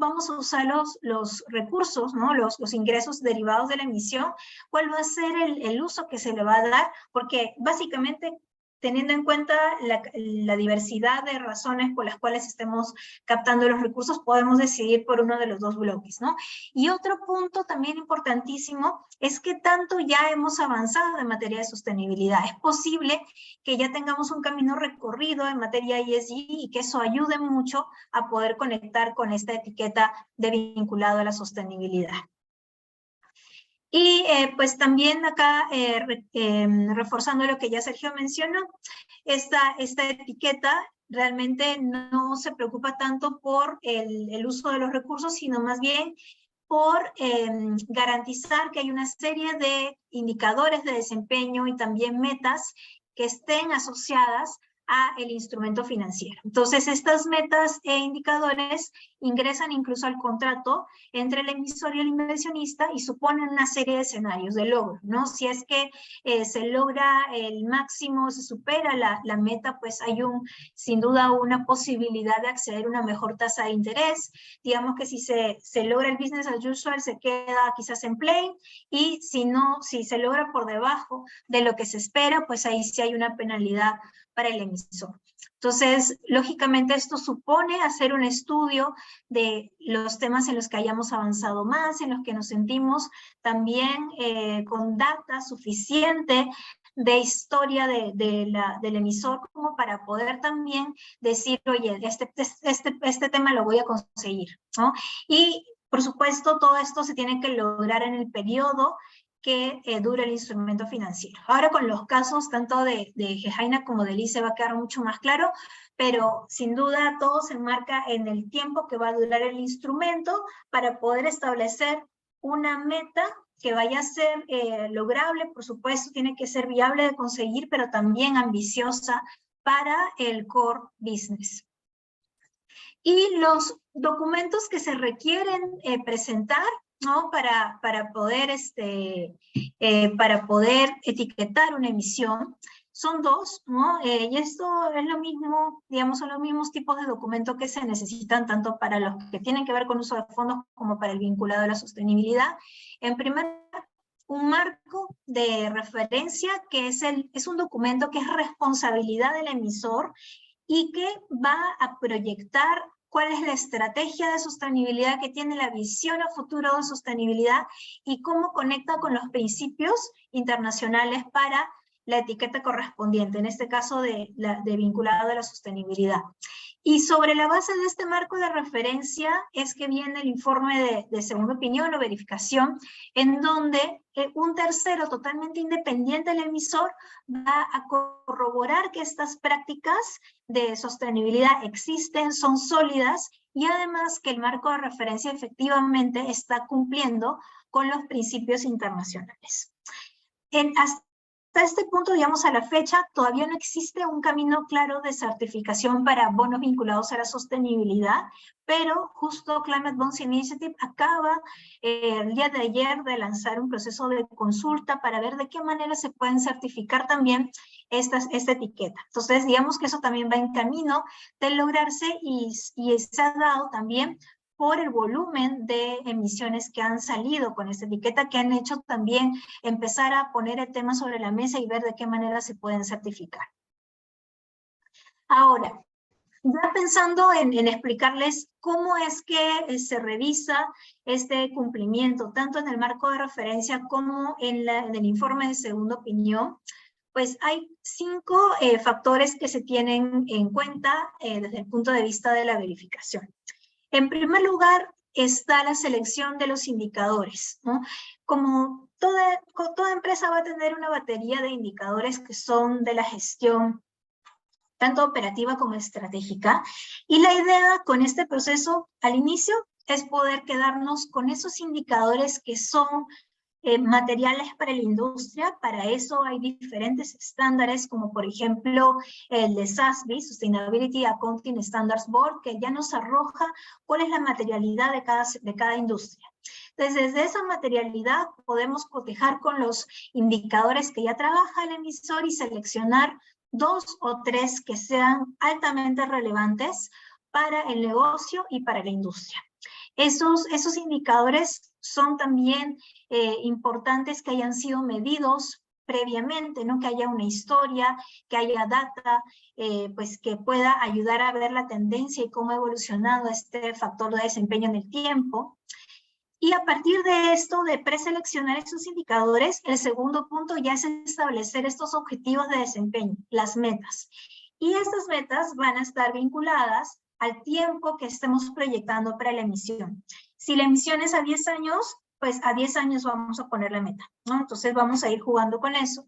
vamos a usar los recursos, ¿no? Los ingresos derivados de la emisión? ¿Cuál va a ser el uso que se le va a dar? Porque básicamente, teniendo en cuenta la diversidad de razones por las cuales estemos captando los recursos, podemos decidir por uno de los 2 bloques, ¿no? Y otro punto también importantísimo es que tanto ya hemos avanzado en materia de sostenibilidad. Es posible que ya tengamos un camino recorrido en materia ESG y que eso ayude mucho a poder conectar con esta etiqueta de vinculado a la sostenibilidad. Y pues también acá, reforzando lo que ya Sergio mencionó, esta etiqueta realmente no se preocupa tanto por el uso de los recursos, sino más bien por garantizar que hay una serie de indicadores de desempeño y también metas que estén asociadas a el instrumento financiero. Entonces, estas metas e indicadores ingresan incluso al contrato entre el emisor y el inversionista y suponen una serie de escenarios de logro, ¿no? Si es que se logra el máximo, se supera la meta, pues hay sin duda una posibilidad de acceder a una mejor tasa de interés. Digamos que si se logra el business as usual, se queda quizás en plain, y si se logra por debajo de lo que se espera, pues ahí sí hay una penalidad para el emisor. Entonces, lógicamente esto supone hacer un estudio de los temas en los que hayamos avanzado más, en los que nos sentimos también con data suficiente de historia del emisor, como para poder también decir, oye, este tema lo voy a conseguir, ¿no? Y, por supuesto, todo esto se tiene que lograr en el periodo que dure el instrumento financiero. Ahora, con los casos tanto de Gejaina como de Lice va a quedar mucho más claro, pero sin duda todo se enmarca en el tiempo que va a durar el instrumento para poder establecer una meta que vaya a ser lograble. Por supuesto, tiene que ser viable de conseguir, pero también ambiciosa para el core business. Y los documentos que se requieren presentar, ¿no? Para poder etiquetar una emisión, son 2, ¿no? Y esto es lo mismo, digamos, son los mismos tipos de documentos que se necesitan tanto para los que tienen que ver con uso de fondos como para el vinculado a la sostenibilidad. En primer lugar, un marco de referencia, que es un documento que es responsabilidad del emisor y que va a proyectar cuál es la estrategia de sostenibilidad que tiene, la visión a futuro de sostenibilidad y cómo conecta con los principios internacionales para la etiqueta correspondiente, en este caso de vinculado a la sostenibilidad. Y sobre la base de este marco de referencia es que viene el informe de segunda opinión o verificación, en donde un tercero totalmente independiente del emisor va a corroborar que estas prácticas de sostenibilidad existen, son sólidas, y además que el marco de referencia efectivamente está cumpliendo con los principios internacionales. Hasta este punto, digamos, a la fecha, todavía no existe un camino claro de certificación para bonos vinculados a la sostenibilidad, pero justo Climate Bonds Initiative acaba el día de ayer de lanzar un proceso de consulta para ver de qué manera se pueden certificar también esta etiqueta. Entonces, digamos que eso también va en camino de lograrse, y se ha dado también por el volumen de emisiones que han salido con esta etiqueta, que han hecho también empezar a poner el tema sobre la mesa y ver de qué manera se pueden certificar. Ahora, Ya pensando en explicarles cómo es que se revisa este cumplimiento, tanto en el marco de referencia como en el informe de segunda opinión, pues hay 5 factores que se tienen en cuenta desde el punto de vista de la verificación. En primer lugar, está la selección de los indicadores, ¿no? Como toda empresa va a tener una batería de indicadores que son de la gestión tanto operativa como estratégica, y la idea con este proceso al inicio es poder quedarnos con esos indicadores que son materiales para la industria. Para eso hay diferentes estándares, como por ejemplo el de SASB, Sustainability Accounting Standards Board, que ya nos arroja cuál es la materialidad de cada industria. Entonces, desde esa materialidad podemos cotejar con los indicadores que ya trabaja el emisor y seleccionar 2 o 3 que sean altamente relevantes para el negocio y para la industria. Esos indicadores son también importantes que hayan sido medidos previamente, ¿no? Que haya una historia, que haya data, pues que pueda ayudar a ver la tendencia y cómo ha evolucionado este factor de desempeño en el tiempo. Y a partir de esto, de preseleccionar esos indicadores, el segundo punto ya es establecer estos objetivos de desempeño, las metas. Y estas metas van a estar vinculadas al tiempo que estemos proyectando para la emisión. Si la emisión es a 10 años, pues a 10 años vamos a poner la meta, ¿no? Entonces vamos a ir jugando con eso.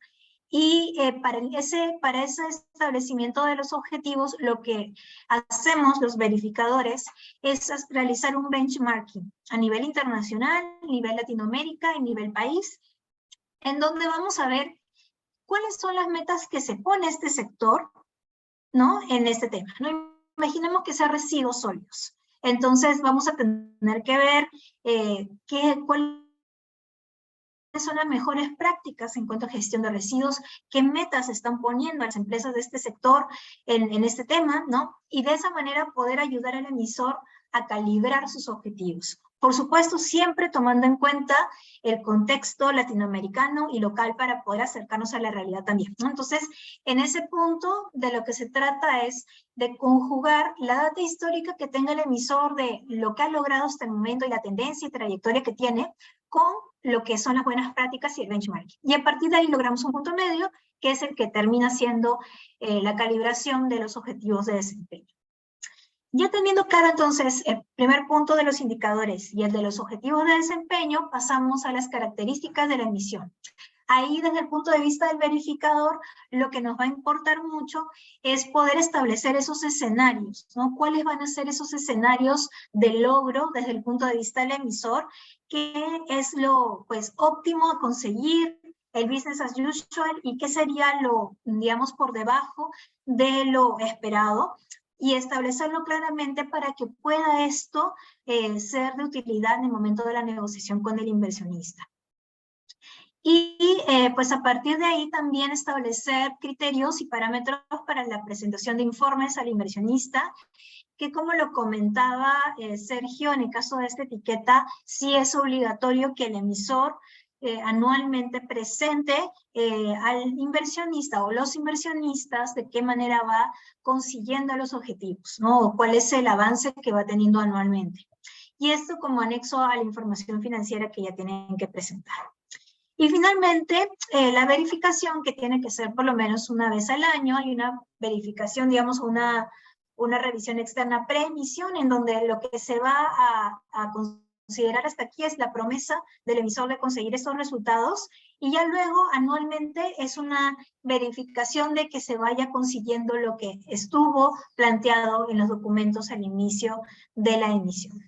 Y para ese establecimiento de los objetivos, lo que hacemos los verificadores es realizar un benchmarking a nivel internacional, a nivel Latinoamérica y a nivel país, en donde vamos a ver cuáles son las metas que se pone este sector, ¿no? En este tema, ¿no? Imaginemos que sea residuos sólidos. Entonces vamos a tener que ver cuáles son las mejores prácticas en cuanto a gestión de residuos, qué metas están poniendo las empresas de este sector en este tema, ¿no? Y de esa manera poder ayudar al emisor a calibrar sus objetivos. Por supuesto, siempre tomando en cuenta el contexto latinoamericano y local para poder acercarnos a la realidad también, ¿no? Entonces, en ese punto de lo que se trata es de conjugar la data histórica que tenga el emisor de lo que ha logrado hasta el momento y la tendencia y trayectoria que tiene con lo que son las buenas prácticas y el benchmarking. Y a partir de ahí logramos un punto medio, que es el que termina siendo la calibración de los objetivos de desempeño. Ya teniendo claro entonces el primer punto de los indicadores y el de los objetivos de desempeño, pasamos a las características de la emisión. Ahí, desde el punto de vista del verificador, lo que nos va a importar mucho es poder establecer esos escenarios, ¿no? ¿Cuáles van a ser esos escenarios de logro desde el punto de vista del emisor? ¿Qué es lo, pues, óptimo a conseguir, el business as usual, y qué sería lo, digamos, por debajo de lo esperado? Y establecerlo claramente para que pueda esto ser de utilidad en el momento de la negociación con el inversionista. Y pues a partir de ahí también establecer criterios y parámetros para la presentación de informes al inversionista, que como lo comentaba Sergio, en el caso de esta etiqueta, sí es obligatorio que el emisor anualmente presente al inversionista o los inversionistas de qué manera va consiguiendo los objetivos, ¿no? O cuál es el avance que va teniendo anualmente. Y esto como anexo a la información financiera que ya tienen que presentar. Y finalmente, la verificación, que tiene que ser por lo menos una vez al año. Hay una verificación, digamos, una revisión externa pre-emisión, en donde lo que se va a considerar hasta aquí es la promesa del emisor de conseguir esos resultados, y ya luego anualmente es una verificación de que se vaya consiguiendo lo que estuvo planteado en los documentos al inicio de la emisión.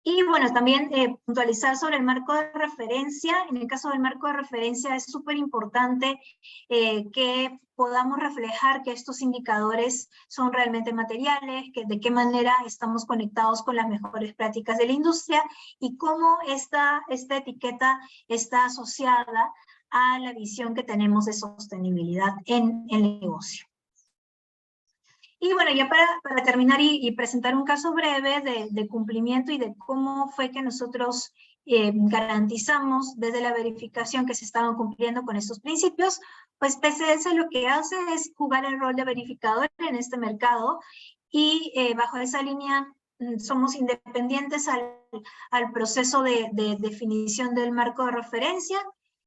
Y bueno, también puntualizar sobre el marco de referencia. En el caso del marco de referencia es súper importante que podamos reflejar que estos indicadores son realmente materiales, que de qué manera estamos conectados con las mejores prácticas de la industria y cómo esta etiqueta está asociada a la visión que tenemos de sostenibilidad en el negocio. Y bueno, ya para terminar y presentar un caso breve de cumplimiento y de cómo fue que nosotros garantizamos desde la verificación que se estaban cumpliendo con estos principios, pues PCS lo que hace es jugar el rol de verificador en este mercado y bajo esa línea somos independientes al proceso de definición del marco de referencia,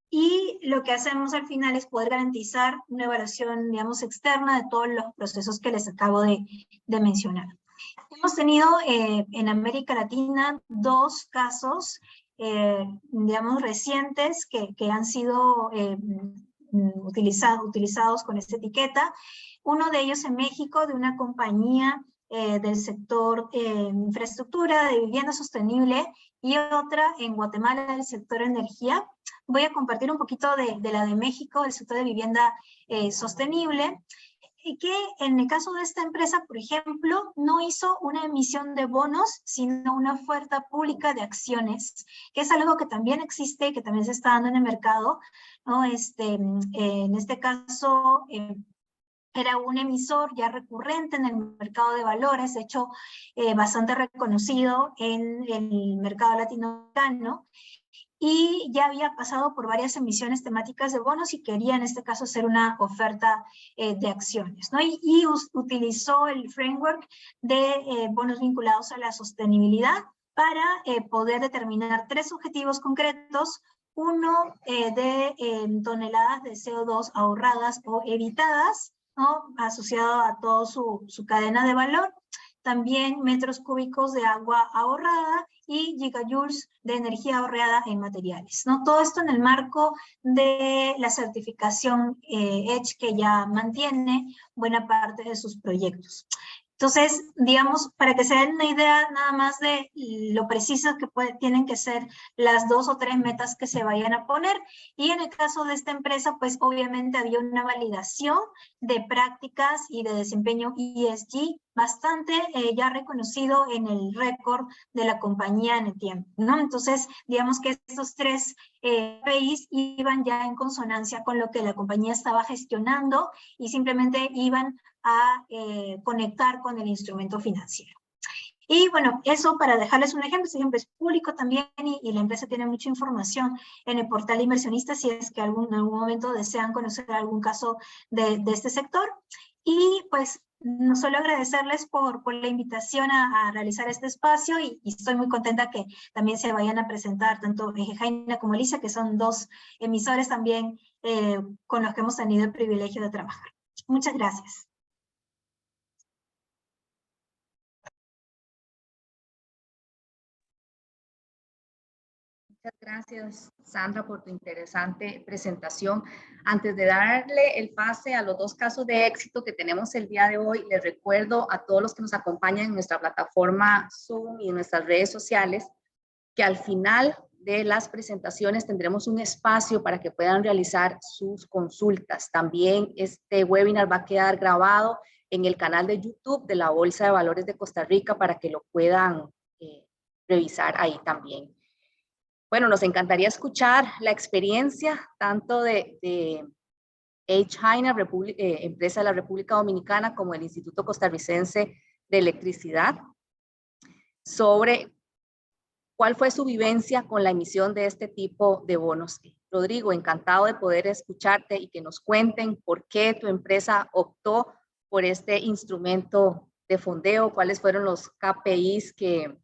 y lo que hacemos al final es poder garantizar una evaluación, digamos, externa de todos los procesos que les acabo de mencionar. Hemos tenido en América Latina 2 casos, digamos, recientes que han sido utilizados con esta etiqueta. Uno de ellos en México, de una compañía del sector infraestructura, de vivienda sostenible, y otra en Guatemala del sector energía. Voy a compartir un poquito de la de México, el sector de vivienda sostenible, y que en el caso de esta empresa, por ejemplo, no hizo una emisión de bonos, sino una oferta pública de acciones, que es algo que también existe, que también se está dando en el mercado, ¿no? En este caso, era un emisor ya recurrente en el mercado de valores, de hecho, bastante reconocido en el mercado latinoamericano, y ya había pasado por varias emisiones temáticas de bonos y quería en este caso hacer una oferta de acciones, ¿no? Y utilizó el framework de bonos vinculados a la sostenibilidad para poder determinar 3 objetivos concretos: uno de toneladas de CO2 ahorradas o evitadas, ¿no? Asociado a toda su cadena de valor. También metros cúbicos de agua ahorrada y gigajoules de energía ahorrada en materiales, ¿no? Todo esto en el marco de la certificación EDGE, que ya mantiene buena parte de sus proyectos. Entonces, digamos, para que se den una idea nada más de lo precisas que tienen que ser las 2 o 3 metas que se vayan a poner. Y en el caso de esta empresa, pues obviamente había una validación de prácticas y de desempeño ESG bastante ya reconocido en el récord de la compañía en el tiempo, ¿no? Entonces, digamos que estos 3 KPIs iban ya en consonancia con lo que la compañía estaba gestionando y simplemente iban a conectar con el instrumento financiero. Y bueno, eso para dejarles un ejemplo, ese ejemplo es público también y la empresa tiene mucha información en el portal de inversionistas si es que en algún momento desean conocer algún caso de este sector. Y pues no solo agradecerles por la invitación a realizar este espacio y estoy muy contenta que también se vayan a presentar tanto Jaina como Elisa, que son 2 emisores también con los que hemos tenido el privilegio de trabajar. Muchas gracias. Muchas gracias, Sandra, por tu interesante presentación. Antes de darle el pase a los 2 casos de éxito que tenemos el día de hoy, les recuerdo a todos los que nos acompañan en nuestra plataforma Zoom y en nuestras redes sociales que al final de las presentaciones tendremos un espacio para que puedan realizar sus consultas. También este webinar va a quedar grabado en el canal de YouTube de la Bolsa de Valores de Costa Rica para que lo puedan revisar ahí también. Bueno, nos encantaría escuchar la experiencia tanto de Jaina, empresa de la República Dominicana, como el Instituto Costarricense de Electricidad, sobre cuál fue su vivencia con la emisión de este tipo de bonos. Rodrigo, encantado de poder escucharte y que nos cuenten por qué tu empresa optó por este instrumento de fondeo, cuáles fueron los KPIs que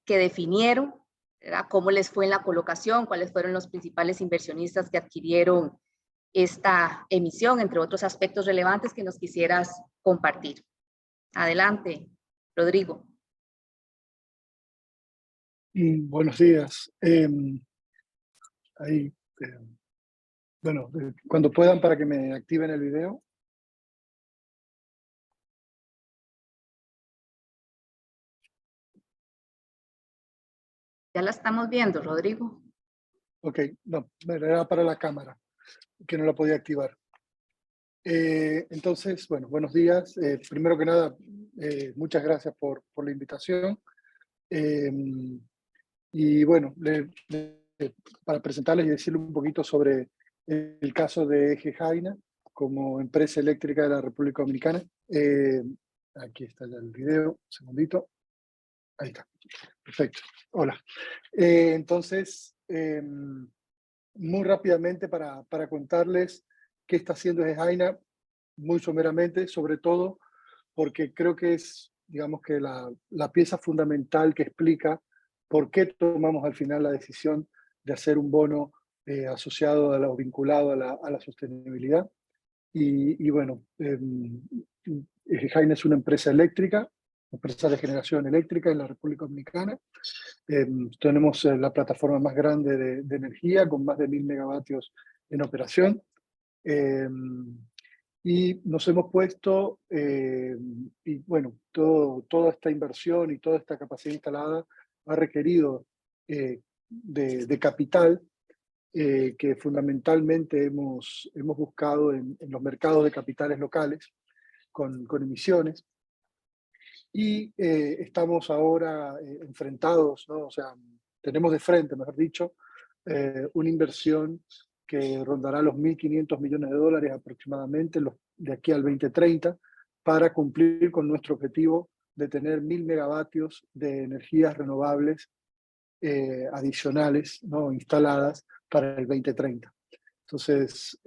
definieron, ¿verdad? Cómo les fue en la colocación, cuáles fueron los principales inversionistas que adquirieron esta emisión, entre otros aspectos relevantes que nos quisieras compartir. Adelante, Rodrigo. Buenos días. Bueno, cuando puedan para que me activen el video. Ya la estamos viendo, Rodrigo. Ok, no, era para la cámara, que no la podía activar. Entonces, bueno, buenos días. Primero que nada, muchas gracias por la invitación. Y bueno, para presentarles y decirles un poquito sobre el caso de EDGE Jaina como empresa eléctrica de la República Dominicana. Aquí está ya el video, un segundito. Ahí está. Perfecto. Hola. Entonces, muy rápidamente para contarles qué está haciendo Gejaina, muy someramente, sobre todo porque creo que es, digamos que la pieza fundamental que explica por qué tomamos al final la decisión de hacer un bono asociado o vinculado a la sostenibilidad. Y bueno, Gejaina es una empresa eléctrica, empresa de generación eléctrica en la República Dominicana. Tenemos la plataforma más grande de energía, con más de 1000 megavatios en operación. Y nos hemos puesto, y bueno, toda esta inversión y toda esta capacidad instalada ha requerido de capital que fundamentalmente hemos buscado en los mercados de capitales locales con emisiones. Y estamos ahora enfrentados, ¿no? O sea, tenemos de frente, mejor dicho, una inversión que rondará los 1.500 millones de dólares aproximadamente de aquí al 2030 para cumplir con nuestro objetivo de tener 1000 megavatios de energías renovables adicionales, ¿no? Instaladas para el 2030. Entonces,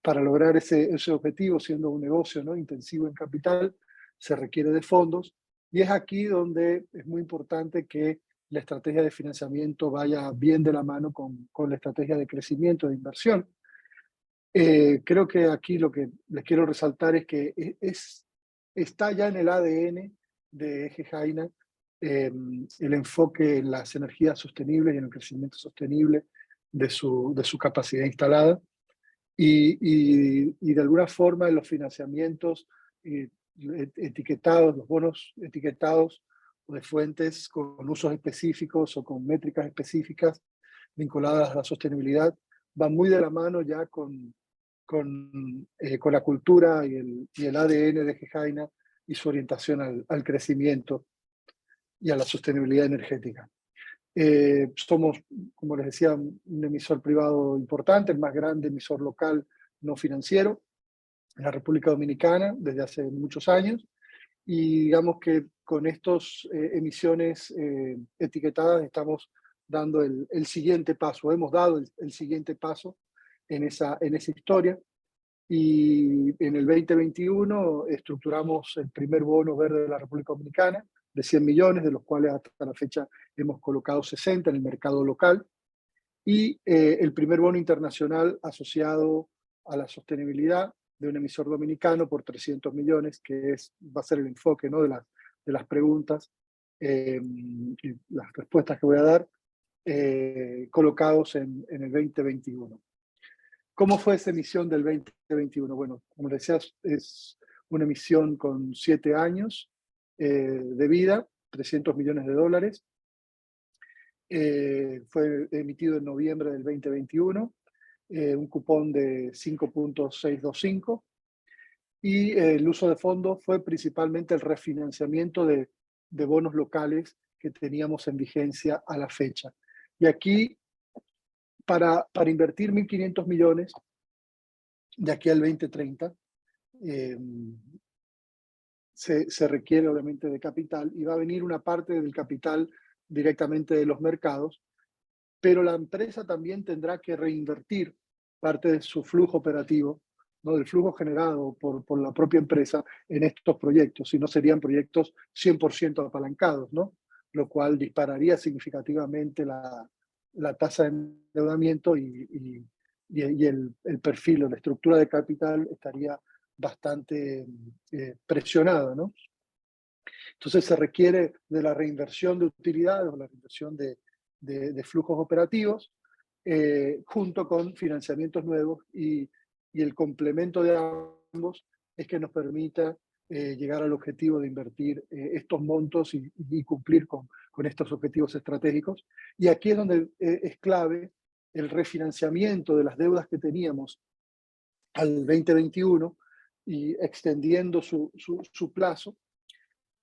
para lograr ese objetivo, siendo un negocio, ¿no? intensivo en capital, se requiere de fondos, y es aquí donde es muy importante que la estrategia de financiamiento vaya bien de la mano con la estrategia de crecimiento, de inversión. Creo que aquí lo que les quiero resaltar es que está ya en el ADN de Gejaina el enfoque en las energías sostenibles y en el crecimiento sostenible de su capacidad instalada, y de alguna forma en los financiamientos etiquetados, los bonos etiquetados o de fuentes con usos específicos o con métricas específicas vinculadas a la sostenibilidad, van muy de la mano ya con la cultura y el ADN de Gejaina y su orientación al crecimiento y a la sostenibilidad energética. Somos, como les decía, un emisor privado importante, el más grande emisor local no financiero en la República Dominicana desde hace muchos años, y digamos que con estas emisiones etiquetadas estamos dando el siguiente paso, hemos dado el siguiente paso en esa historia, y en el 2021 estructuramos el primer bono verde de la República Dominicana de 100 millones, de los cuales hasta la fecha hemos colocado 60 en el mercado local, y el primer bono internacional asociado a la sostenibilidad de un emisor dominicano por 300 millones, que va a ser el enfoque, ¿no? de las preguntas y las respuestas que voy a dar, colocados en el 2021. ¿Cómo fue esa emisión del 2021? Bueno, como decía, es una emisión con 7 años de vida, 300 millones de dólares. Fue emitido en noviembre del 2021, un cupón de 5.625, y el uso de fondos fue principalmente el refinanciamiento de bonos locales que teníamos en vigencia a la fecha. Y aquí, para invertir 1.500 millones de aquí al 2030, se requiere obviamente de capital, y va a venir una parte del capital directamente de los mercados, pero la empresa también tendrá que reinvertir parte de su flujo operativo, ¿no? del flujo generado por la propia empresa en estos proyectos, si no serían proyectos 100% apalancados, ¿no? Lo cual dispararía significativamente la tasa de endeudamiento y el perfil o la estructura de capital estaría bastante presionada, ¿no? Entonces se requiere de la reinversión de utilidades o la reinversión de flujos operativos junto con financiamientos nuevos, y el complemento de ambos es que nos permita llegar al objetivo de invertir estos montos y cumplir con estos objetivos estratégicos. Y aquí es donde es clave el refinanciamiento de las deudas que teníamos al 2021 y extendiendo su plazo.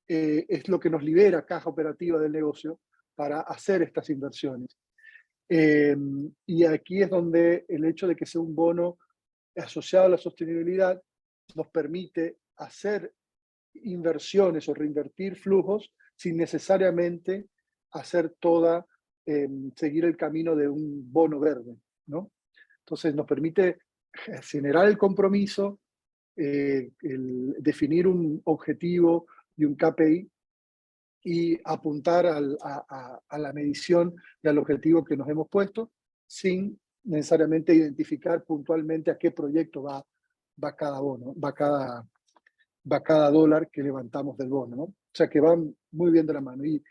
Es lo que nos libera caja operativa del negocio para hacer estas inversiones. Y aquí es donde el hecho de que sea un bono asociado a la sostenibilidad nos permite hacer inversiones o reinvertir flujos sin necesariamente hacer seguir el camino de un bono verde, ¿no? Entonces nos permite generar el compromiso, definir un objetivo y un KPI y apuntar a la medición y al objetivo que nos hemos puesto, sin necesariamente identificar puntualmente a qué proyecto va cada bono, va cada dólar que levantamos del bono, ¿no? O sea que van muy bien de la mano. Y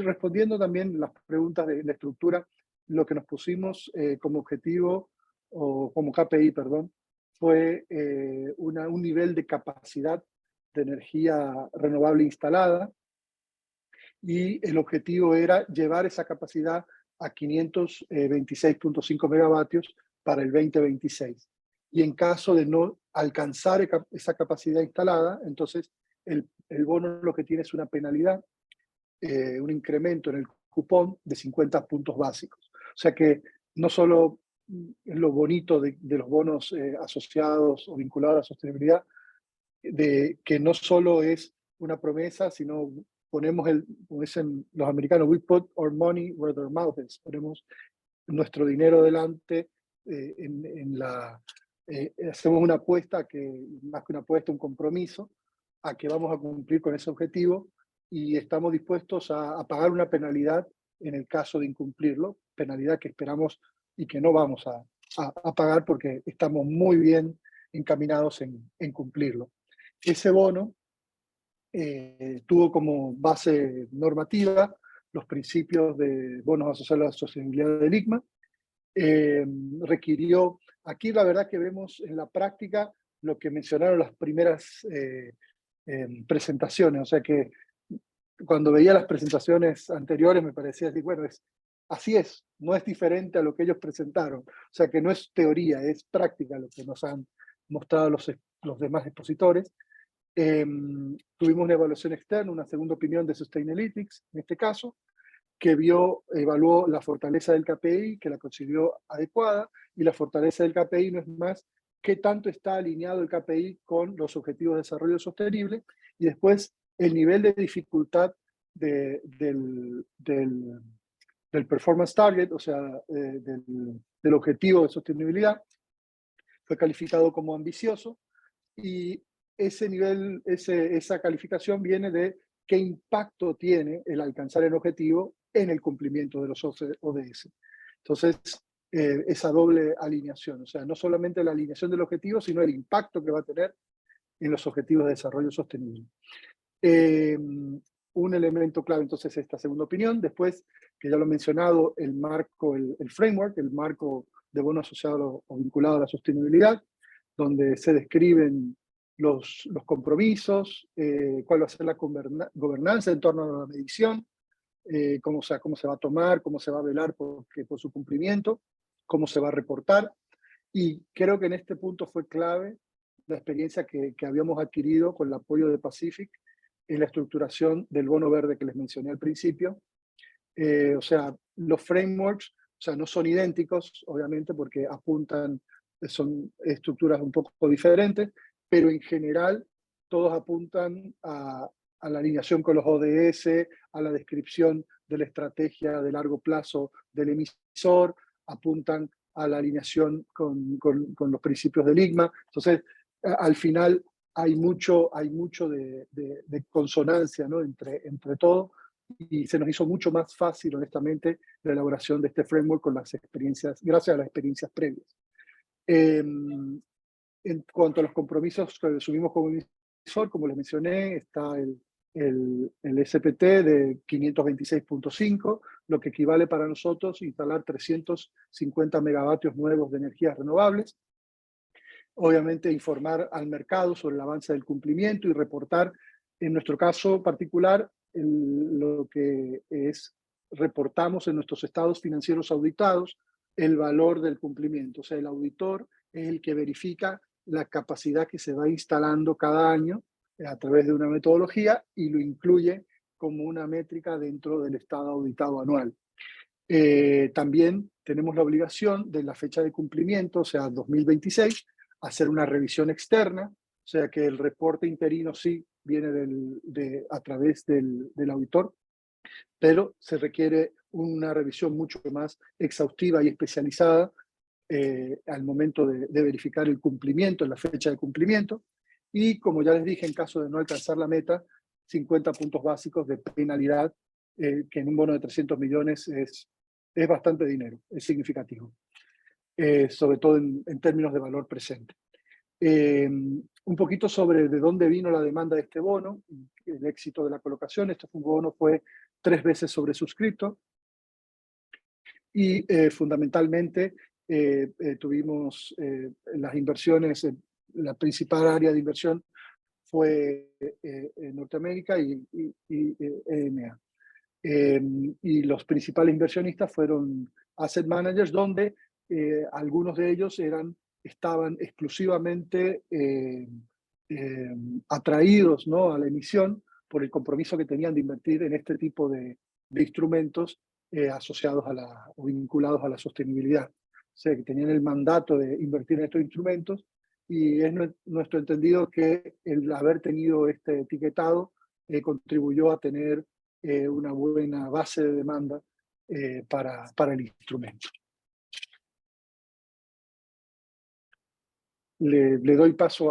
respondiendo también las preguntas de la estructura, lo que nos pusimos como objetivo, o como KPI, perdón, fue un nivel de capacidad de energía renovable instalada, y el objetivo era llevar esa capacidad a 526.5 megavatios para el 2026. Y en caso de no alcanzar esa capacidad instalada, entonces el bono lo que tiene es una penalidad, un incremento en el cupón de 50 puntos básicos. O sea que no solo es lo bonito de los bonos asociados o vinculados a la sostenibilidad, de que no solo es una promesa, sino ponemos, como dicen los americanos, we put our money where their mouth is. Ponemos nuestro dinero delante, hacemos una apuesta, más que una apuesta, un compromiso, a que vamos a cumplir con ese objetivo, y estamos dispuestos a pagar una penalidad en el caso de incumplirlo, penalidad que esperamos y que no vamos a pagar porque estamos muy bien encaminados en cumplirlo. Ese bono tuvo como base normativa los principios de bonos asociados a la sostenibilidad del ICMA. Requirió, aquí la verdad que vemos en la práctica lo que mencionaron las primeras presentaciones, o sea que cuando veía las presentaciones anteriores me parecía así, bueno, así es, no es diferente a lo que ellos presentaron, o sea que no es teoría, es práctica lo que nos han mostrado los demás expositores. Tuvimos una evaluación externa, una segunda opinión de Sustainalytics, en este caso, que evaluó la fortaleza del KPI, que la consideró adecuada, y la fortaleza del KPI no es más qué tanto está alineado el KPI con los objetivos de desarrollo sostenible, y después el nivel de dificultad del performance target, o sea, del objetivo de sostenibilidad, fue calificado como ambicioso, y ese nivel, esa calificación viene de qué impacto tiene el alcanzar el objetivo en el cumplimiento de los ODS. Entonces, esa doble alineación, o sea, no solamente la alineación del objetivo, sino el impacto que va a tener en los objetivos de desarrollo sostenible. Un elemento clave, entonces, esta segunda opinión. Después, que ya lo he mencionado, el marco, el framework, el marco de bono asociado o vinculado a la sostenibilidad, donde se describen los compromisos, cuál va a ser la gobernanza en torno a la medición, cómo se va a tomar, cómo se va a velar por su cumplimiento, cómo se va a reportar. Y creo que en este punto fue clave la experiencia que habíamos adquirido con el apoyo de Pacific en la estructuración del bono verde que les mencioné al principio. O sea, los frameworks, o sea, no son idénticos, obviamente, porque son estructuras un poco diferentes, pero en general todos apuntan a la alineación con los ODS, a la descripción de la estrategia de largo plazo del emisor, apuntan a la alineación con los principios del ICMA. Entonces, al final hay mucho de consonancia, ¿no? entre todo, y se nos hizo mucho más fácil, honestamente, la elaboración de este framework con las experiencias, gracias a las experiencias previas. En cuanto a los compromisos que asumimos como emisor, como les mencioné, está el SPT de 526.5, lo que equivale para nosotros instalar 350 megavatios nuevos de energías renovables. Obviamente informar al mercado sobre el avance del cumplimiento y reportar, en nuestro caso particular, lo que reportamos en nuestros estados financieros auditados, el valor del cumplimiento. O sea, el auditor es el que verifica la capacidad que se va instalando cada año a través de una metodología y lo incluye como una métrica dentro del estado auditado anual. También tenemos la obligación de la fecha de cumplimiento, o sea, 2026, hacer una revisión externa O sea que el reporte interino sí viene a través del auditor, pero se requiere una revisión mucho más exhaustiva y especializada al momento de verificar el cumplimiento, la fecha de cumplimiento. Y como ya les dije, en caso de no alcanzar la meta, 50 puntos básicos de penalidad, que en un bono de 300 millones es bastante dinero, es significativo, sobre todo en términos de valor presente. Un poquito sobre de dónde vino la demanda de este bono, el éxito de la colocación. Este bono fue 3 veces sobresuscrito y fundamentalmente tuvimos las inversiones, la principal área de inversión fue Norteamérica y EMEA. Y los principales inversionistas fueron asset managers, donde algunos de ellos estaban exclusivamente atraídos, ¿no?, a la emisión por el compromiso que tenían de invertir en este tipo de instrumentos asociados o vinculados a la sostenibilidad. O sea, que tenían el mandato de invertir en estos instrumentos, y es nuestro entendido que el haber tenido este etiquetado contribuyó a tener una buena base de demanda para el instrumento. Le doy paso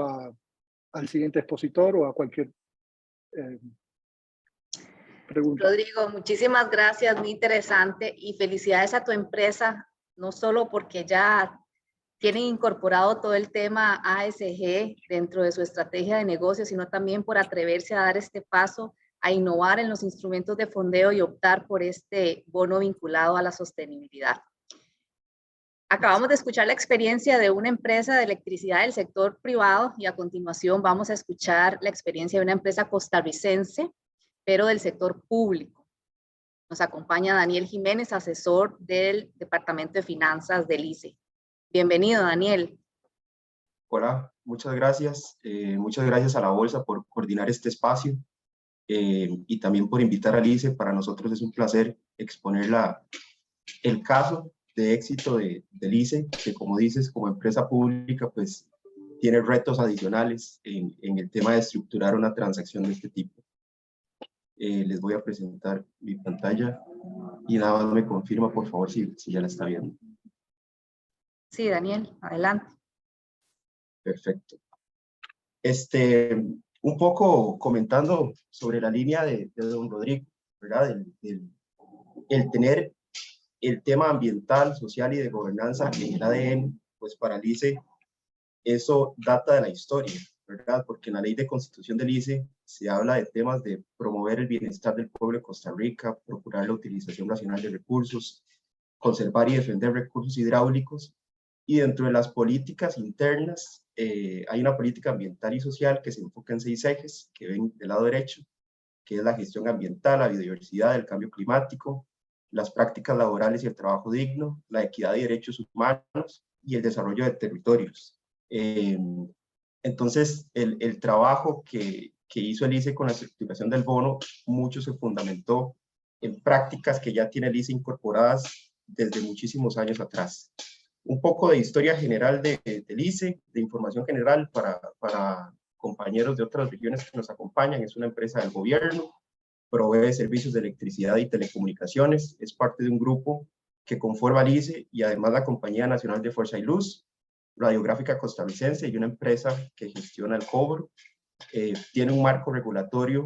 al siguiente expositor o a cualquier pregunta. Rodrigo, muchísimas gracias, muy interesante, y felicidades a tu empresa, no solo porque ya tienen incorporado todo el tema ASG dentro de su estrategia de negocio, sino también por atreverse a dar este paso a innovar en los instrumentos de fondeo y optar por este bono vinculado a la sostenibilidad. Acabamos de escuchar la experiencia de una empresa de electricidad del sector privado, y a continuación vamos a escuchar la experiencia de una empresa costarricense, pero del sector público. Nos acompaña Daniel Jiménez, asesor del Departamento de Finanzas del ICE. Bienvenido, Daniel. Hola, muchas gracias. Muchas gracias a la Bolsa por coordinar este espacio y también por invitar al ICE. Para nosotros es un placer exponer el caso de éxito del ICE, que, como dices, como empresa pública, pues tiene retos adicionales en el tema de estructurar una transacción de este tipo. Les voy a presentar mi pantalla y nada más me confirma, por favor, si ya la está viendo. Sí, Daniel, adelante. Perfecto. Un poco comentando sobre la línea de don Rodrigo, ¿verdad? El tener el tema ambiental, social y de gobernanza en el ADN, pues para el ICE, eso data de la historia, ¿verdad? Porque en la ley de constitución del ICE se habla de temas de promover el bienestar del pueblo de Costa Rica, procurar la utilización racional de recursos, conservar y defender recursos hidráulicos, y dentro de las políticas internas hay una política ambiental y social que se enfoca en 6 ejes que ven del lado derecho, que es la gestión ambiental, la biodiversidad, el cambio climático, las prácticas laborales y el trabajo digno, la equidad y derechos humanos y el desarrollo de territorios. Entonces, el trabajo que hizo el ICE con la estructuración del bono, mucho se fundamentó en prácticas que ya tiene el ICE incorporadas desde muchísimos años atrás. Un poco de historia general del ICE, de información general para compañeros de otras regiones que nos acompañan. Es una empresa del gobierno, provee servicios de electricidad y telecomunicaciones, es parte de un grupo que conforma el ICE y además la Compañía Nacional de Fuerza y Luz, Radiográfica Costarricense, y una empresa que gestiona el cobro. Tiene un marco regulatorio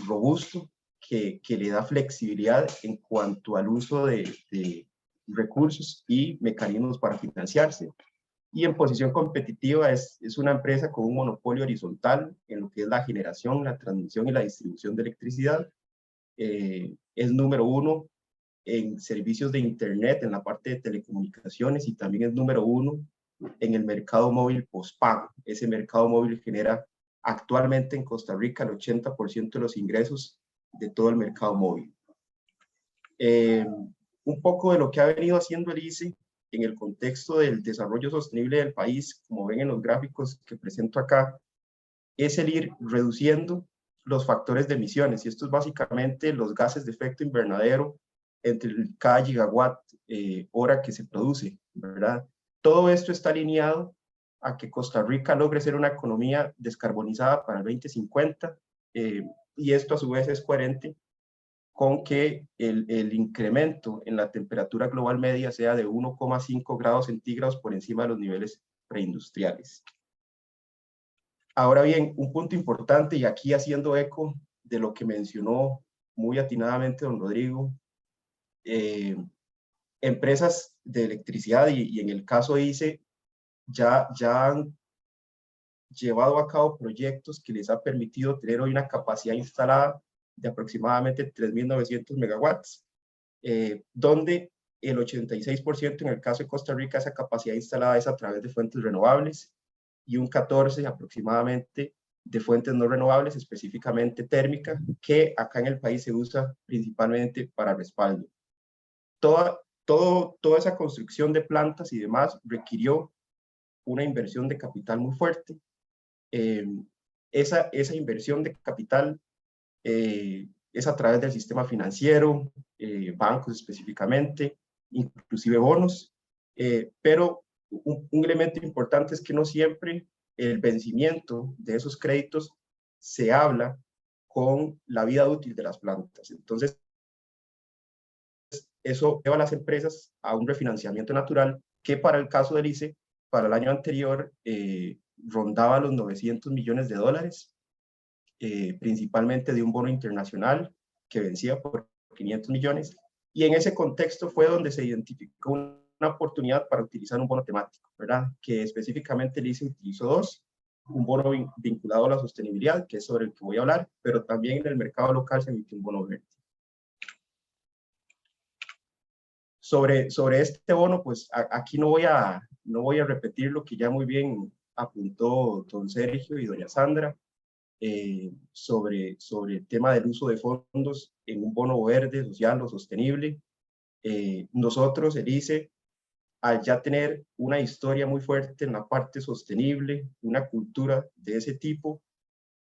robusto que le da flexibilidad en cuanto al uso de recursos y mecanismos para financiarse. Y en posición competitiva es una empresa con un monopolio horizontal en lo que es la generación, la transmisión y la distribución de electricidad. Es número 1 en servicios de internet, en la parte de telecomunicaciones, y también es número 1 en el mercado móvil postpago. Ese mercado móvil genera actualmente en Costa Rica el 80% de los ingresos de todo el mercado móvil. Un poco de lo que ha venido haciendo el ICE en el contexto del desarrollo sostenible del país, como ven en los gráficos que presento acá, es el ir reduciendo los factores de emisiones, y esto es básicamente los gases de efecto invernadero entre cada gigawatt hora que se produce, ¿verdad? Todo esto está alineado a que Costa Rica logre ser una economía descarbonizada para el 2050, y esto a su vez es coherente con que el incremento en la temperatura global media sea de 1,5 grados centígrados por encima de los niveles preindustriales. Ahora bien, un punto importante, y aquí haciendo eco de lo que mencionó muy atinadamente don Rodrigo, empresas de electricidad y en el caso de ICE ya han llevado a cabo proyectos que les ha permitido tener hoy una capacidad instalada de aproximadamente 3.900 megawatts, donde el 86% en el caso de Costa Rica esa capacidad instalada es a través de fuentes renovables y un 14% aproximadamente de fuentes no renovables, específicamente térmica, que acá en el país se usa principalmente para respaldo. Toda esa construcción de plantas y demás requirió una inversión de capital muy fuerte. Esa inversión de capital es a través del sistema financiero, bancos específicamente, inclusive bonos, pero un elemento importante es que no siempre el vencimiento de esos créditos se habla con la vida útil de las plantas. Entonces, eso lleva a las empresas a un refinanciamiento natural que para el caso del ICE, para el año anterior, rondaba los $900 millones, principalmente de un bono internacional que vencía por 500 millones. Y en ese contexto fue donde se identificó una oportunidad para utilizar un bono temático, ¿verdad? Que específicamente el ICE utilizó dos, un bono vinculado a la sostenibilidad, que es sobre el que voy a hablar, pero también en el mercado local se emitió un bono verde. Sobre este bono, pues aquí no voy a repetir lo que ya muy bien apuntó don Sergio y doña Sandra sobre el tema del uso de fondos en un bono verde, social o sostenible. Nosotros, el ICE, al ya tener una historia muy fuerte en la parte sostenible, una cultura de ese tipo,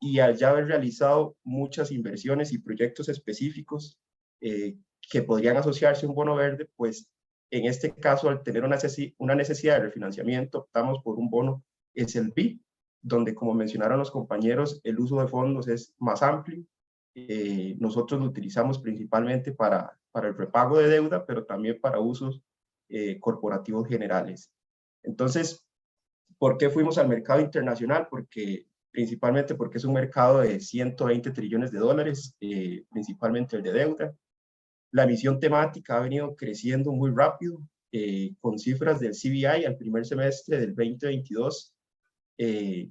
y al ya haber realizado muchas inversiones y proyectos específicos que podrían asociarse a un bono verde, pues en este caso, al tener una necesidad de refinanciamiento, optamos por un bono SLB, donde, como mencionaron los compañeros, el uso de fondos es más amplio. Nosotros lo utilizamos principalmente para el repago de deuda, pero también para usos corporativos generales. Entonces, ¿por qué fuimos al mercado internacional? Principalmente porque es un mercado de 120 trillones de dólares, principalmente el de deuda. La emisión temática ha venido creciendo muy rápido, con cifras del CBI al primer semestre del 2022,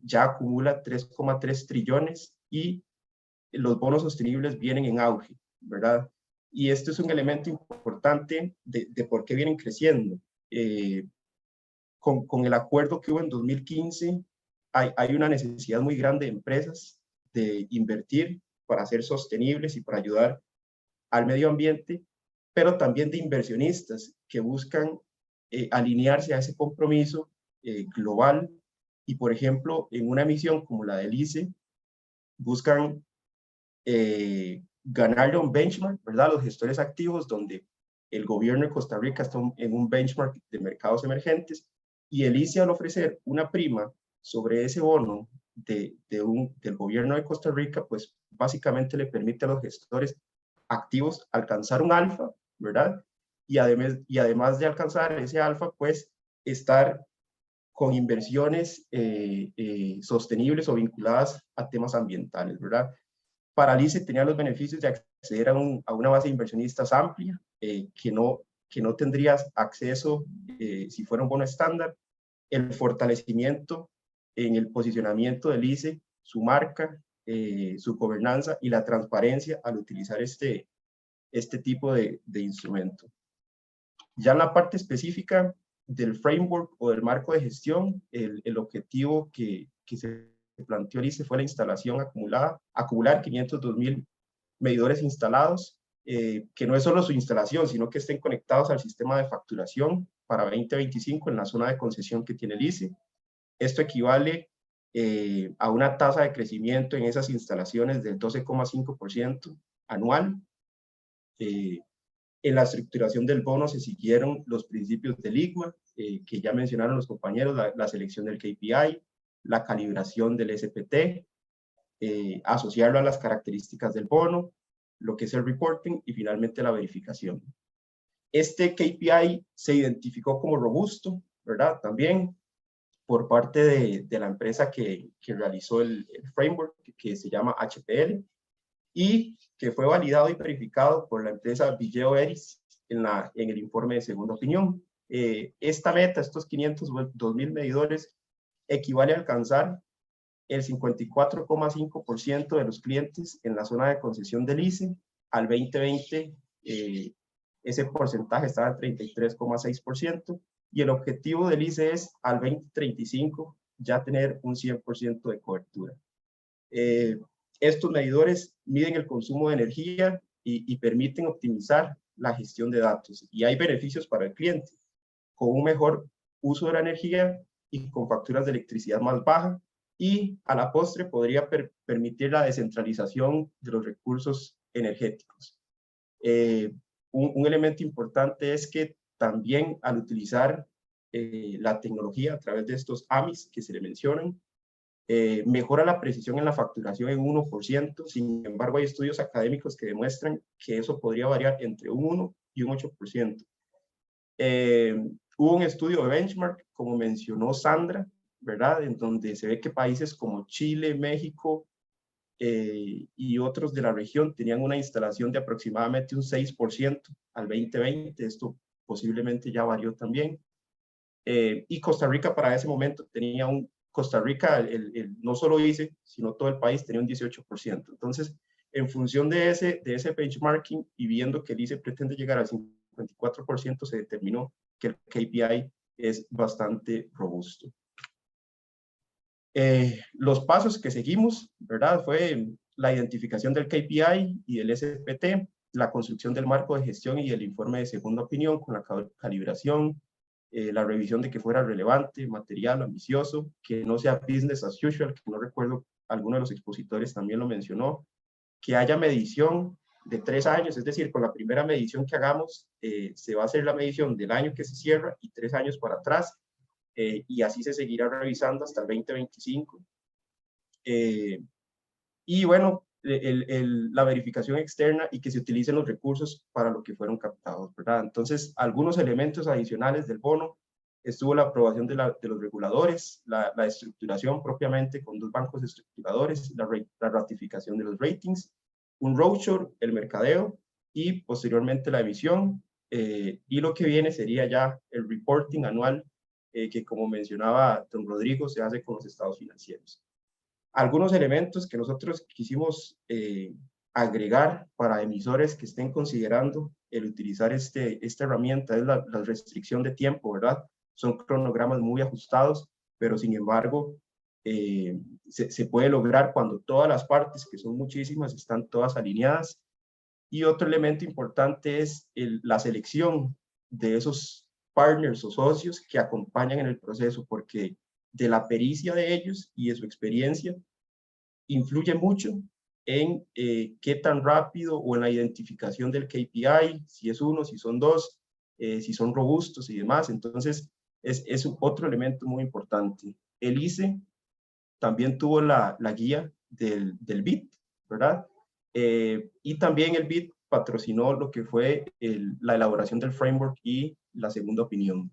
ya acumula 3,3 trillones y los bonos sostenibles vienen en auge, ¿verdad? Y este es un elemento importante de por qué vienen creciendo. Con el acuerdo que hubo en 2015, hay una necesidad muy grande de empresas de invertir para ser sostenibles y para ayudar al medio ambiente, pero también de inversionistas que buscan alinearse a ese compromiso global y, por ejemplo, en una emisión como la del ICE, buscan ganarle un benchmark, ¿verdad? Los gestores activos, donde el gobierno de Costa Rica está en un benchmark de mercados emergentes, y el ICE, al ofrecer una prima sobre ese bono del gobierno de Costa Rica, pues básicamente le permite a los gestores activos alcanzar un alfa, ¿verdad? Y además de alcanzar ese alfa, pues estar con inversiones sostenibles o vinculadas a temas ambientales, ¿verdad? Para el ICE tenía los beneficios de acceder a una base de inversionistas amplia, que no tendrías acceso si fuera un bono estándar, el fortalecimiento en el posicionamiento del ICE, su marca, su gobernanza y la transparencia al utilizar este tipo de instrumento. Ya en la parte específica del framework o del marco de gestión, el objetivo que se planteó el ICE fue la instalación acumular 502,000 medidores instalados, que no es solo su instalación, sino que estén conectados al sistema de facturación para 2025 en la zona de concesión que tiene el ICE. Esto equivale a una tasa de crecimiento en esas instalaciones del 12,5% anual. En la estructuración del bono se siguieron los principios del IGMA, que ya mencionaron los compañeros, la selección del KPI, la calibración del SPT, asociarlo a las características del bono, lo que es el reporting y finalmente la verificación. Este KPI se identificó como robusto, ¿verdad? También por parte de la empresa que realizó el framework, que se llama HPL, y que fue validado y verificado por la empresa Vigeo Eiris en el informe de segunda opinión. Esta meta, estos 502,000 medidores, equivale a alcanzar el 54,5% de los clientes en la zona de concesión del ICE. Al 2020, ese porcentaje estaba en 33,6%, y el objetivo del ICE es al 2035 ya tener un 100% de cobertura. Estos medidores miden el consumo de energía y permiten optimizar la gestión de datos, y hay beneficios para el cliente, con un mejor uso de la energía y con facturas de electricidad más bajas, y a la postre podría permitir la descentralización de los recursos energéticos. Un elemento importante es que también al utilizar la tecnología a través de estos AMIs que se le mencionan, mejora la precisión en la facturación en 1%, sin embargo hay estudios académicos que demuestran que eso podría variar entre un 1 y un 8%. Hubo un estudio de benchmark, como mencionó Sandra, ¿verdad? En donde se ve que países como Chile, México y otros de la región tenían una instalación de aproximadamente un 6% al 2020, esto posiblemente ya varió también. Y Costa Rica para ese momento tenía Costa Rica, no solo ICE, sino todo el país tenía un 18%. Entonces, en función de ese benchmarking y viendo que el ICE pretende llegar al 54%, se determinó que el KPI es bastante robusto. Los pasos que seguimos, ¿verdad? Fue la identificación del KPI y del SPT, la construcción del marco de gestión y el informe de segunda opinión con la calibración, la revisión de que fuera relevante, material, ambicioso, que no sea business as usual, que no recuerdo, alguno de los expositores también lo mencionó, que haya medición de 3 años, es decir, con la primera medición que hagamos, se va a hacer la medición del año que se cierra y 3 años para atrás, y así se seguirá revisando hasta el 2025. Y bueno, la verificación externa y que se utilicen los recursos para lo que fueron captados, ¿verdad? Entonces, algunos elementos adicionales del bono, estuvo la aprobación de los reguladores, la estructuración propiamente con 2 bancos estructuradores, la ratificación de los ratings, un roadshow, el mercadeo y posteriormente la emisión, y lo que viene sería ya el reporting anual, que como mencionaba don Rodrigo, se hace con los estados financieros. Algunos elementos que nosotros quisimos agregar para emisores que estén considerando el utilizar esta herramienta es la restricción de tiempo, ¿verdad? Son cronogramas muy ajustados, pero sin embargo se puede lograr cuando todas las partes, que son muchísimas, están todas alineadas. Y otro elemento importante es la selección de esos partners o socios que acompañan en el proceso, porque de la pericia de ellos y de su experiencia influye mucho en qué tan rápido o en la identificación del KPI, si es 1, si son 2, si son robustos y demás. Entonces, es otro elemento muy importante. El ICE también tuvo la guía del BID, ¿verdad? Y también el BID patrocinó lo que fue la elaboración del framework y la segunda opinión.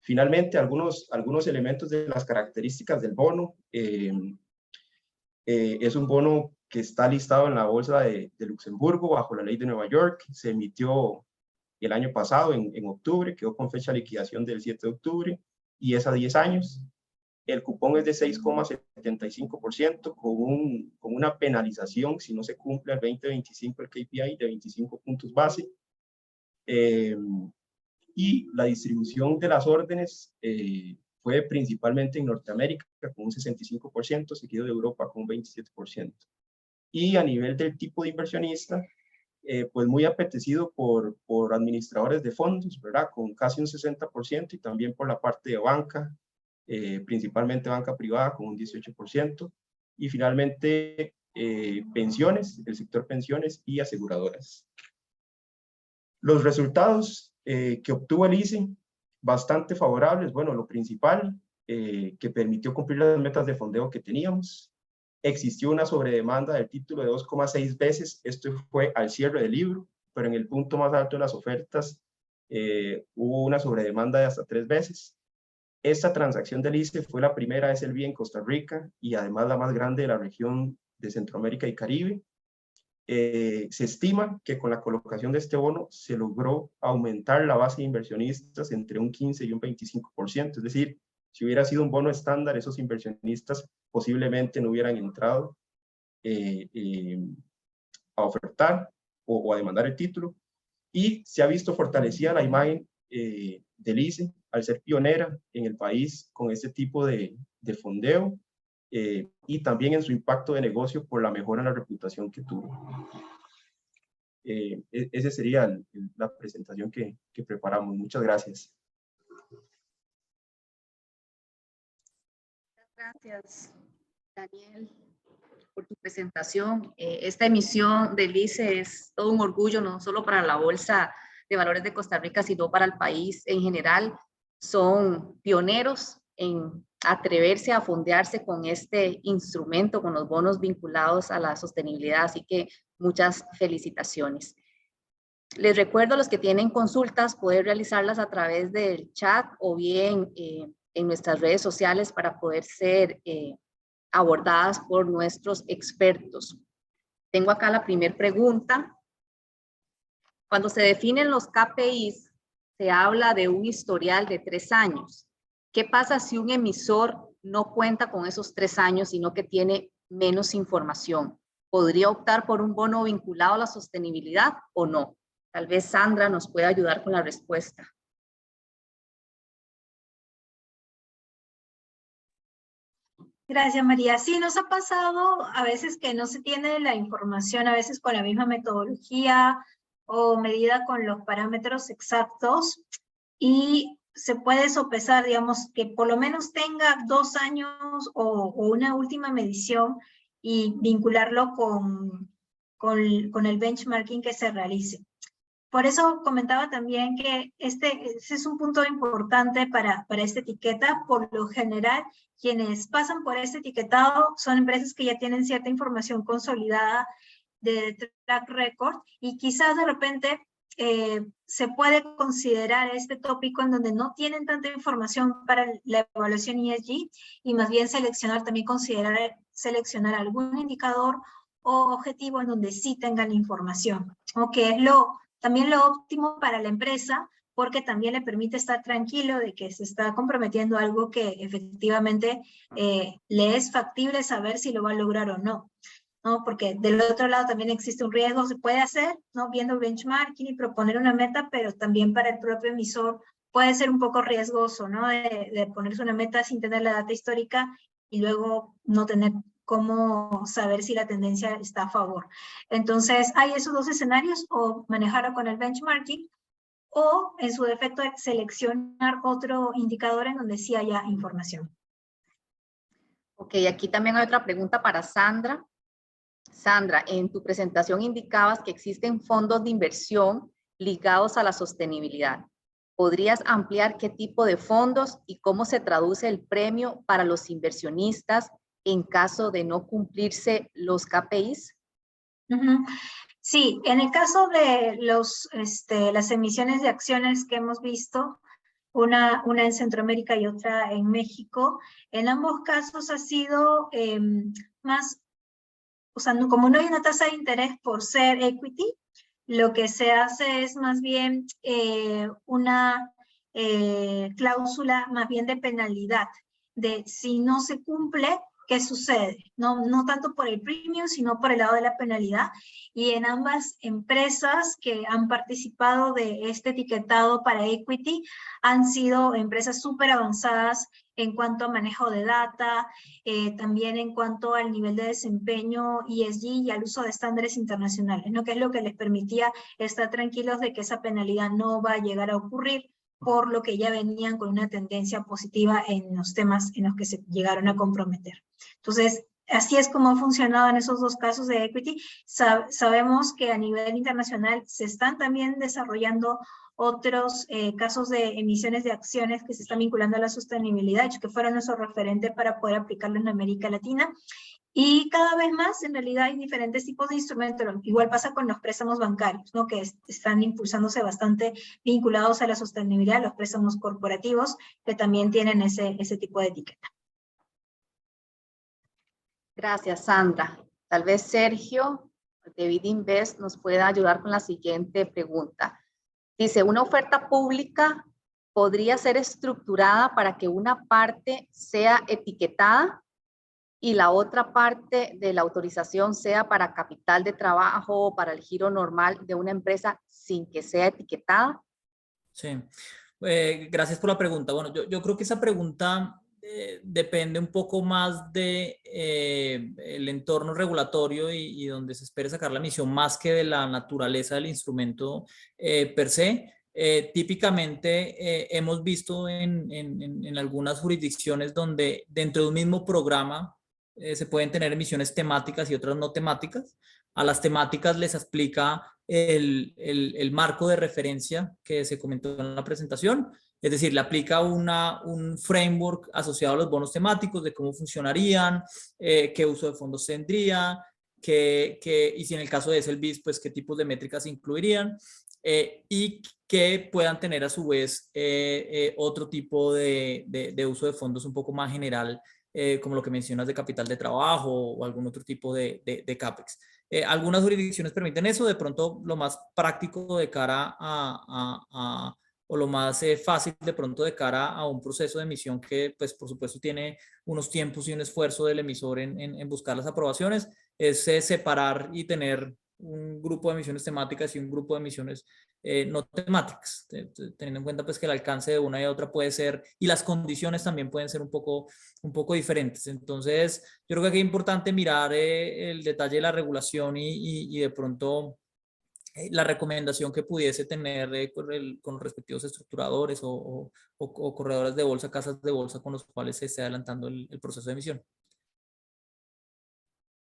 Finalmente, algunos elementos de las características del bono. Es un bono que está listado en la bolsa de Luxemburgo bajo la ley de Nueva York. Se emitió el año pasado, en octubre, quedó con fecha de liquidación del 7 de octubre y es a 10 años. El cupón es de 6,75% con una penalización si no se cumple al 2025 el KPI de 25 puntos base. Y la distribución de las órdenes fue principalmente en Norteamérica con un 65%, seguido de Europa con un 27%. Y a nivel del tipo de inversionista, pues muy apetecido por administradores de fondos, ¿verdad? Con casi un 60% y también por la parte de banca, principalmente banca privada con un 18%. Y finalmente pensiones, el sector pensiones y aseguradoras. Los resultados que obtuvo el ICE, bastante favorables. Bueno, lo principal, que permitió cumplir las metas de fondeo que teníamos. Existió una sobredemanda del título de 2,6 veces. Esto fue al cierre del libro, pero en el punto más alto de las ofertas hubo una sobredemanda de hasta 3 veces. Esta transacción del ICE fue la primera SLB en Costa Rica y además la más grande de la región de Centroamérica y Caribe. Se estima que con la colocación de este bono se logró aumentar la base de inversionistas entre un 15 y un 25%. Es decir, si hubiera sido un bono estándar, esos inversionistas posiblemente no hubieran entrado a ofertar o a demandar el título. Y se ha visto fortalecida la imagen del ICE al ser pionera en el país con este tipo de fondeo. Y también en su impacto de negocio por la mejora en la reputación que tuvo. Esa sería la presentación que preparamos. Muchas gracias. Gracias, Daniel, por tu presentación. Esta emisión del ICE es todo un orgullo, no solo para la Bolsa de Valores de Costa Rica, sino para el país en general. Son pioneros en atreverse a fondearse con este instrumento, con los bonos vinculados a la sostenibilidad. Así que muchas felicitaciones. Les recuerdo a los que tienen consultas poder realizarlas a través del chat o bien en nuestras redes sociales para poder ser abordadas por nuestros expertos. Tengo acá la primera pregunta. Cuando se definen los KPIs, se habla de un historial de 3 años. ¿Qué pasa si un emisor no cuenta con esos 3 años, sino que tiene menos información? ¿Podría optar por un bono vinculado a la sostenibilidad o no? Tal vez Sandra nos pueda ayudar con la respuesta. Gracias, María. Sí, nos ha pasado a veces que no se tiene la información, a veces con la misma metodología o medida con los parámetros exactos, y se puede sopesar, digamos, que por lo menos tenga 2 años o una última medición y vincularlo con el benchmarking que se realice. Por eso comentaba también que este es un punto importante para esta etiqueta. Por lo general, quienes pasan por este etiquetado son empresas que ya tienen cierta información consolidada de track record, y quizás de repente se puede considerar este tópico en donde no tienen tanta información para la evaluación ESG, y más bien seleccionar algún indicador o objetivo en donde sí tengan información, ¿no? Que es también lo óptimo para la empresa, porque también le permite estar tranquilo de que se está comprometiendo a algo que efectivamente le es factible saber si lo va a lograr o no. ¿No? Porque del otro lado también existe un riesgo, se puede hacer, ¿no? Viendo benchmarking y proponer una meta, pero también para el propio emisor puede ser un poco riesgoso, ¿no? De ponerse una meta sin tener la data histórica y luego no tener cómo saber si la tendencia está a favor. Entonces, hay esos 2 escenarios: o manejarlo con el benchmarking, o en su defecto seleccionar otro indicador en donde sí haya información. Ok, aquí también hay otra pregunta para Sandra. Sandra, en tu presentación indicabas que existen fondos de inversión ligados a la sostenibilidad. ¿Podrías ampliar qué tipo de fondos y cómo se traduce el premio para los inversionistas en caso de no cumplirse los KPIs? Sí, en el caso de las emisiones de acciones que hemos visto, una en Centroamérica y otra en México, en ambos casos ha sido más, o sea, como no hay una tasa de interés por ser equity, lo que se hace es más bien una cláusula más bien de penalidad, de si no se cumple, ¿qué sucede? No tanto por el premium, sino por el lado de la penalidad. Y en ambas empresas que han participado de este etiquetado para equity han sido empresas súper avanzadas en cuanto a manejo de data, también en cuanto al nivel de desempeño ESG y al uso de estándares internacionales, ¿no? Que es lo que les permitía estar tranquilos de que esa penalidad no va a llegar a ocurrir, por lo que ya venían con una tendencia positiva en los temas en los que se llegaron a comprometer. Entonces, así es como ha funcionado en esos dos casos de equity. Sabemos que a nivel internacional se están también desarrollando otros casos de emisiones de acciones que se están vinculando a la sostenibilidad, que fueron nuestro referente para poder aplicarlo en América Latina. Y cada vez más, en realidad, hay diferentes tipos de instrumentos. Igual pasa con los préstamos bancarios, ¿no? Que están impulsándose bastante vinculados a la sostenibilidad, los préstamos corporativos, que también tienen ese tipo de etiqueta. Gracias, Sandra. Tal vez Sergio de BidInvest nos pueda ayudar con la siguiente pregunta. Dice, ¿una oferta pública podría ser estructurada para que una parte sea etiquetada y la otra parte de la autorización sea para capital de trabajo o para el giro normal de una empresa sin que sea etiquetada? Sí, gracias por la pregunta. Bueno, yo creo que esa pregunta depende un poco más de el entorno regulatorio y donde se espere sacar la emisión más que de la naturaleza del instrumento per se. Típicamente hemos visto en algunas jurisdicciones donde dentro de un mismo programa se pueden tener emisiones temáticas y otras no temáticas. A las temáticas les aplica el marco de referencia que se comentó en la presentación, es decir, le aplica un framework asociado a los bonos temáticos de cómo funcionarían, qué uso de fondos tendría, y si en el caso de SLBs, pues qué tipos de métricas incluirían, y que puedan tener a su vez otro tipo de uso de fondos un poco más general, como lo que mencionas de capital de trabajo o algún otro tipo de CAPEX. Algunas jurisdicciones permiten eso, de pronto lo más práctico de cara o lo más fácil de pronto de cara a un proceso de emisión que pues por supuesto tiene unos tiempos y un esfuerzo del emisor en buscar las aprobaciones, es separar y tener un grupo de emisiones temáticas y un grupo de emisiones no temáticas, teniendo en cuenta pues que el alcance de una y otra puede ser, y las condiciones también pueden ser un poco diferentes. Entonces, yo creo que aquí es importante mirar el detalle de la regulación y de pronto la recomendación que pudiese tener con los respectivos estructuradores o corredores de bolsa, casas de bolsa con los cuales se esté adelantando el proceso de emisión.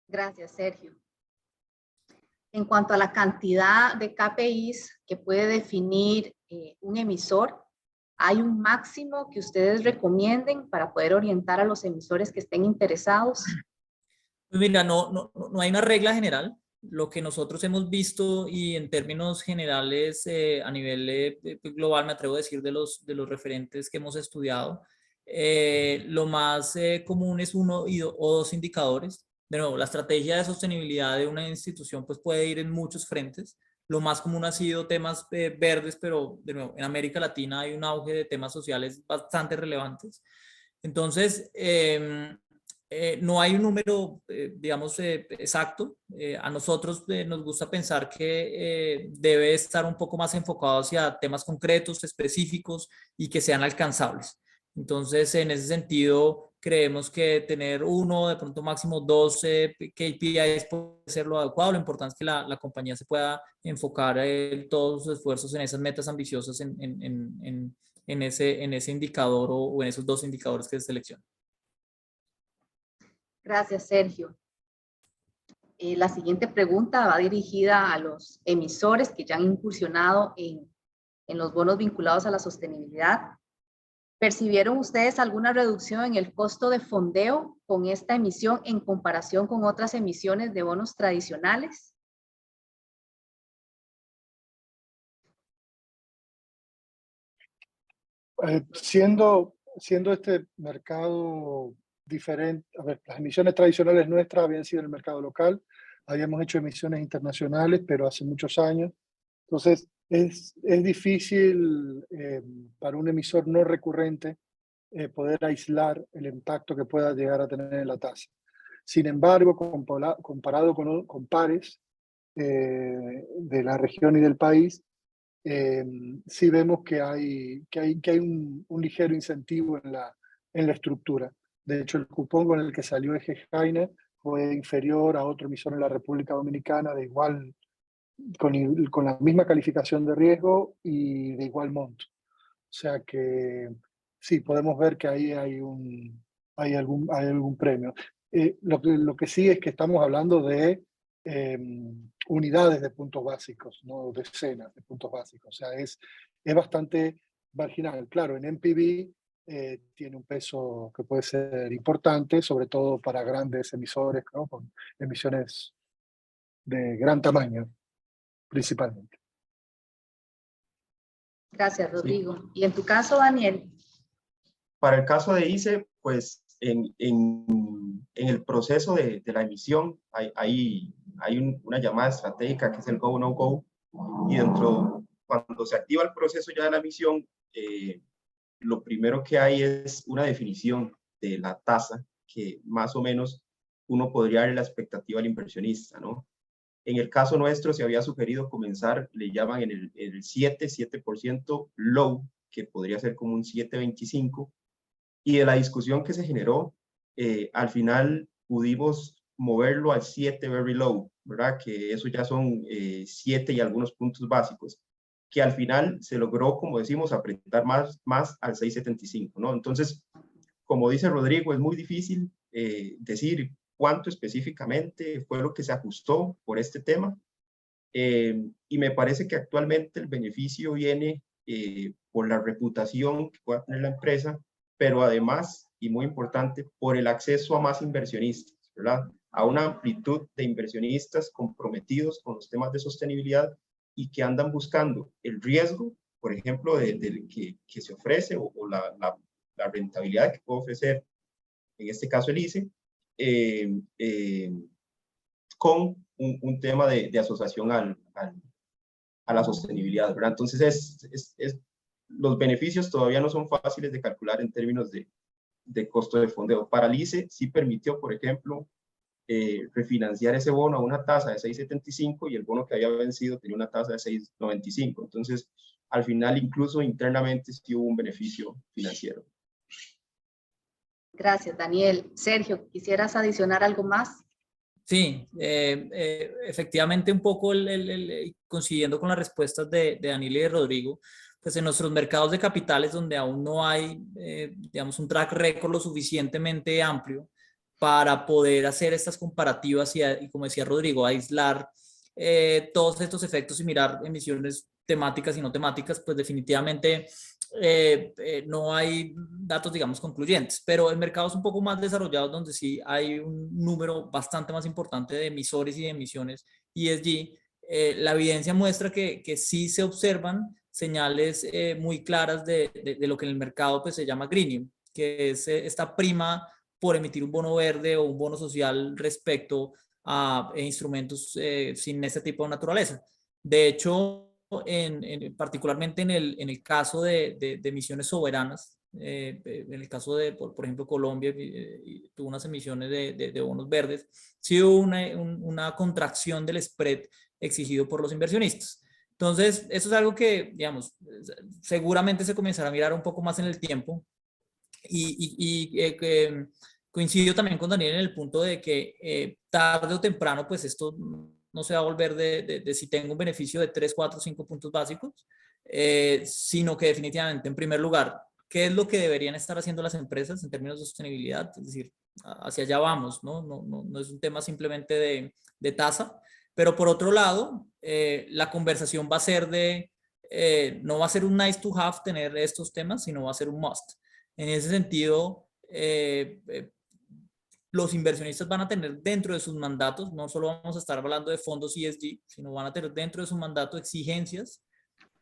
Gracias, Sergio. En cuanto a la cantidad de KPIs que puede definir un emisor, ¿hay un máximo que ustedes recomienden para poder orientar a los emisores que estén interesados? Pues mira, no hay una regla general. Lo que nosotros hemos visto y en términos generales a nivel global, me atrevo a decir de los referentes que hemos estudiado, lo más común es uno o dos indicadores. De nuevo, la estrategia de sostenibilidad de una institución pues puede ir en muchos frentes. Lo más común ha sido temas verdes, pero de nuevo, en América Latina hay un auge de temas sociales bastante relevantes. Entonces, no hay un número, digamos, exacto. A nosotros nos gusta pensar que debe estar un poco más enfocado hacia temas concretos, específicos y que sean alcanzables. Entonces, en ese sentido, creemos que tener uno, de pronto máximo 12 KPIs puede ser lo adecuado. Lo importante es que la compañía se pueda enfocar todos sus esfuerzos en esas metas ambiciosas en ese indicador o en esos dos indicadores que se seleccionan. Gracias, Sergio. La siguiente pregunta va dirigida a los emisores que ya han incursionado en los bonos vinculados a la sostenibilidad. ¿Percibieron ustedes alguna reducción en el costo de fondeo con esta emisión en comparación con otras emisiones de bonos tradicionales? Siendo este mercado diferente, a ver, las emisiones tradicionales nuestras habían sido en el mercado local, habíamos hecho emisiones internacionales, pero hace muchos años. Entonces, es difícil para un emisor no recurrente poder aislar el impacto que pueda llegar a tener en la tasa. Sin embargo, comparado con pares de la región y del país, sí vemos que hay un ligero incentivo en la estructura. De hecho, el cupón con el que salió Eje Jaina fue inferior a otro emisor en la República Dominicana de igual, con la misma calificación de riesgo y de igual monto. O sea que sí, podemos ver que ahí hay algún premio. Lo que sí es que estamos hablando de unidades de puntos básicos, no decenas de puntos básicos. O sea, es bastante marginal. Claro, en NPV tiene un peso que puede ser importante, sobre todo para grandes emisores, ¿no? Con emisiones de gran tamaño, principalmente. Gracias, Rodrigo. Y en tu caso, Daniel. Para el caso de ICE, pues en el proceso de la emisión hay una llamada estratégica que es el Go, No Go, y cuando se activa el proceso ya de la emisión, lo primero que hay es una definición de la tasa que más o menos uno podría darle la expectativa al inversionista, ¿no? En el caso nuestro se había sugerido comenzar, le llaman en el 7% low, que podría ser como un 7.25, y de la discusión que se generó, al final pudimos moverlo al 7 very low, ¿verdad? Que eso ya son 7 y algunos puntos básicos, que al final se logró, como decimos, apretar más al 6.75, ¿no? Entonces, como dice Rodrigo, es muy difícil decir cuánto específicamente fue lo que se ajustó por este tema, y me parece que actualmente el beneficio viene por la reputación que pueda tener la empresa, pero además, y muy importante, por el acceso a más inversionistas, ¿verdad? A una amplitud de inversionistas comprometidos con los temas de sostenibilidad y que andan buscando el riesgo, por ejemplo, que se ofrece o la rentabilidad que puede ofrecer, en este caso el ICE, con un tema de asociación a la sostenibilidad, ¿verdad? Entonces, los beneficios todavía no son fáciles de calcular en términos de costo de fondeo. Para el ICE sí permitió, por ejemplo, refinanciar ese bono a una tasa de 6.75 y el bono que había vencido tenía una tasa de 6.95. Entonces, al final, incluso internamente, sí hubo un beneficio financiero. Gracias, Daniel. Sergio, ¿quisieras adicionar algo más? Sí, efectivamente un poco coincidiendo con las respuestas de Daniel y de Rodrigo, pues en nuestros mercados de capitales donde aún no hay, digamos, un track record lo suficientemente amplio para poder hacer estas comparativas y como decía Rodrigo, aislar todos estos efectos y mirar emisiones temáticas y no temáticas, pues definitivamente no hay datos, digamos, concluyentes, pero en mercados un poco más desarrollados donde sí hay un número bastante más importante de emisores y de emisiones ESG, la evidencia muestra que sí se observan señales muy claras de lo que en el mercado pues, se llama greening, que es esta prima por emitir un bono verde o un bono social respecto a instrumentos sin este tipo de naturaleza. De hecho, particularmente en el caso de emisiones soberanas, en el caso de, por ejemplo, Colombia tuvo unas emisiones de bonos verdes, sí hubo una contracción del spread exigido por los inversionistas. Entonces, eso es algo que, digamos, seguramente se comenzará a mirar un poco más en el tiempo coincido también con Daniel en el punto de que tarde o temprano, pues esto no se va a volver de si tengo un beneficio de 3, 4, 5 puntos básicos, sino que definitivamente, en primer lugar, ¿qué es lo que deberían estar haciendo las empresas en términos de sostenibilidad? Es decir, hacia allá vamos, ¿no? No es un tema simplemente de tasa, pero por otro lado, la conversación va a ser no va a ser un nice to have tener estos temas, sino va a ser un must. En ese sentido, los inversionistas van a tener dentro de sus mandatos, no solo vamos a estar hablando de fondos ESG, sino van a tener dentro de su mandato exigencias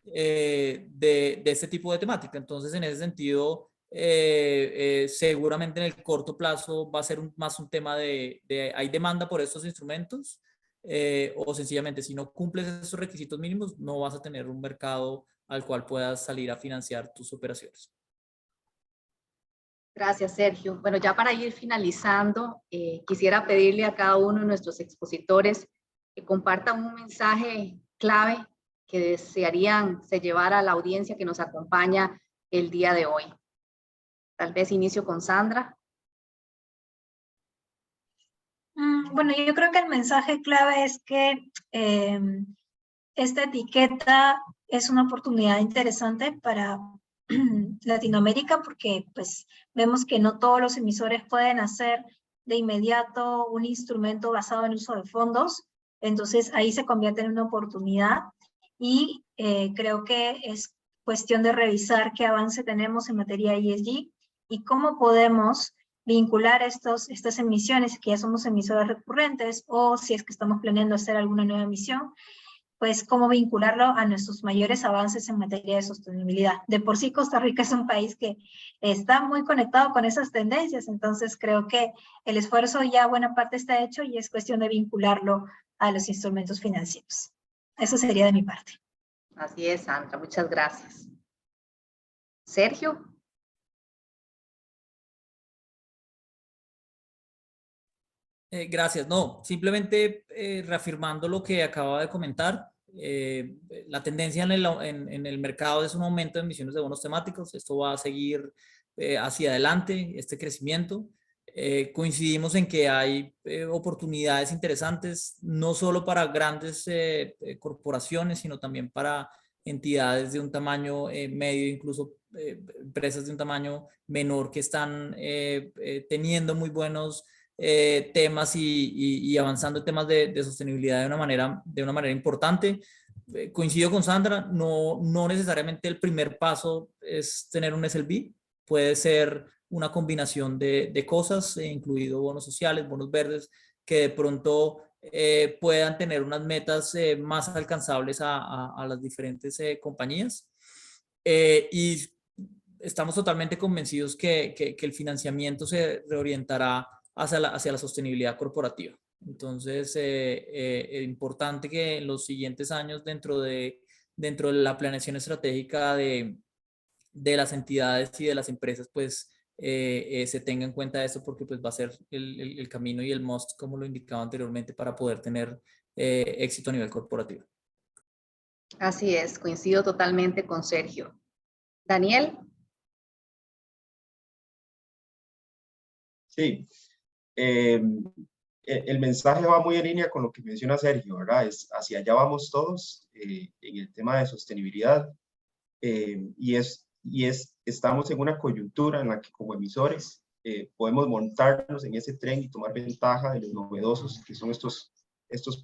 de este tipo de temática. Entonces, en ese sentido, seguramente en el corto plazo va a ser más un tema hay demanda por estos instrumentos, o sencillamente si no cumples esos requisitos mínimos, no vas a tener un mercado al cual puedas salir a financiar tus operaciones. Gracias, Sergio. Bueno, ya para ir finalizando, quisiera pedirle a cada uno de nuestros expositores que compartan un mensaje clave que desearían se llevara a la audiencia que nos acompaña el día de hoy. Tal vez inicio con Sandra. Bueno, yo creo que el mensaje clave es que esta etiqueta es una oportunidad interesante para Latinoamérica porque pues vemos que no todos los emisores pueden hacer de inmediato un instrumento basado en uso de fondos, entonces ahí se convierte en una oportunidad y creo que es cuestión de revisar qué avance tenemos en materia ESG y cómo podemos vincular estas emisiones, que ya somos emisoras recurrentes, o si es que estamos planeando hacer alguna nueva emisión, pues cómo vincularlo a nuestros mayores avances en materia de sostenibilidad. De por sí Costa Rica es un país que está muy conectado con esas tendencias, entonces creo que el esfuerzo ya buena parte está hecho y es cuestión de vincularlo a los instrumentos financieros. Eso sería de mi parte. Así es, Sandra, muchas gracias. Sergio. Gracias. No, simplemente reafirmando lo que acaba de comentar, la tendencia en el mercado es un aumento de emisiones de bonos temáticos. Esto va a seguir hacia adelante, este crecimiento. Coincidimos en que hay oportunidades interesantes, no solo para grandes corporaciones, sino también para entidades de un tamaño medio, incluso empresas de un tamaño menor que están teniendo muy buenos temas y avanzando en temas de sostenibilidad de una manera importante. Coincido con Sandra, no necesariamente el primer paso es tener un SLB, puede ser una combinación de cosas, incluido bonos sociales, bonos verdes, que de pronto puedan tener unas metas más alcanzables a las diferentes compañías. Y estamos totalmente convencidos que el financiamiento se reorientará hacia la sostenibilidad corporativa. Entonces, es importante que en los siguientes años, dentro de la planeación estratégica de las entidades y de las empresas, pues se tenga en cuenta esto, porque pues va a ser el camino y el must, como lo indicaba anteriormente, para poder tener éxito a nivel corporativo. Así es, coincido totalmente con Sergio. Daniel. Sí, el mensaje va muy en línea con lo que menciona Sergio, ¿verdad? Hacia allá vamos todos en el tema de sostenibilidad estamos en una coyuntura en la que como emisores podemos montarnos en ese tren y tomar ventaja de los novedosos que son estos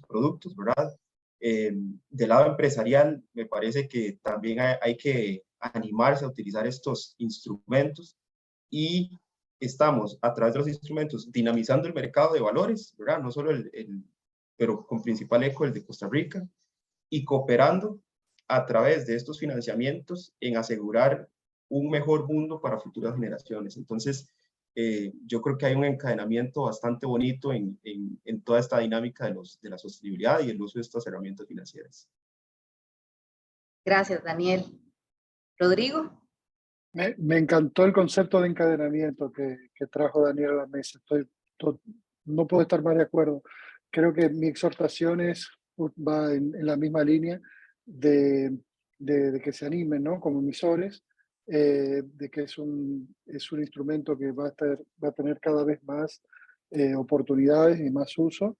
productos, ¿verdad? Del lado empresarial, me parece que también hay que animarse a utilizar estos instrumentos y estamos a través de los instrumentos dinamizando el mercado de valores, ¿verdad? No solo pero con principal eco el de Costa Rica, y cooperando a través de estos financiamientos en asegurar un mejor mundo para futuras generaciones. Entonces, yo creo que hay un encadenamiento bastante bonito en toda esta dinámica de la sostenibilidad y el uso de estas herramientas financieras. Gracias, Daniel. Rodrigo. Me encantó el concepto de encadenamiento que trajo Daniel a la mesa. No puedo estar más de acuerdo. Creo que mi exhortación va en la misma línea de que se animen, ¿no? Como emisores, de que es un instrumento que va a tener cada vez más oportunidades y más uso,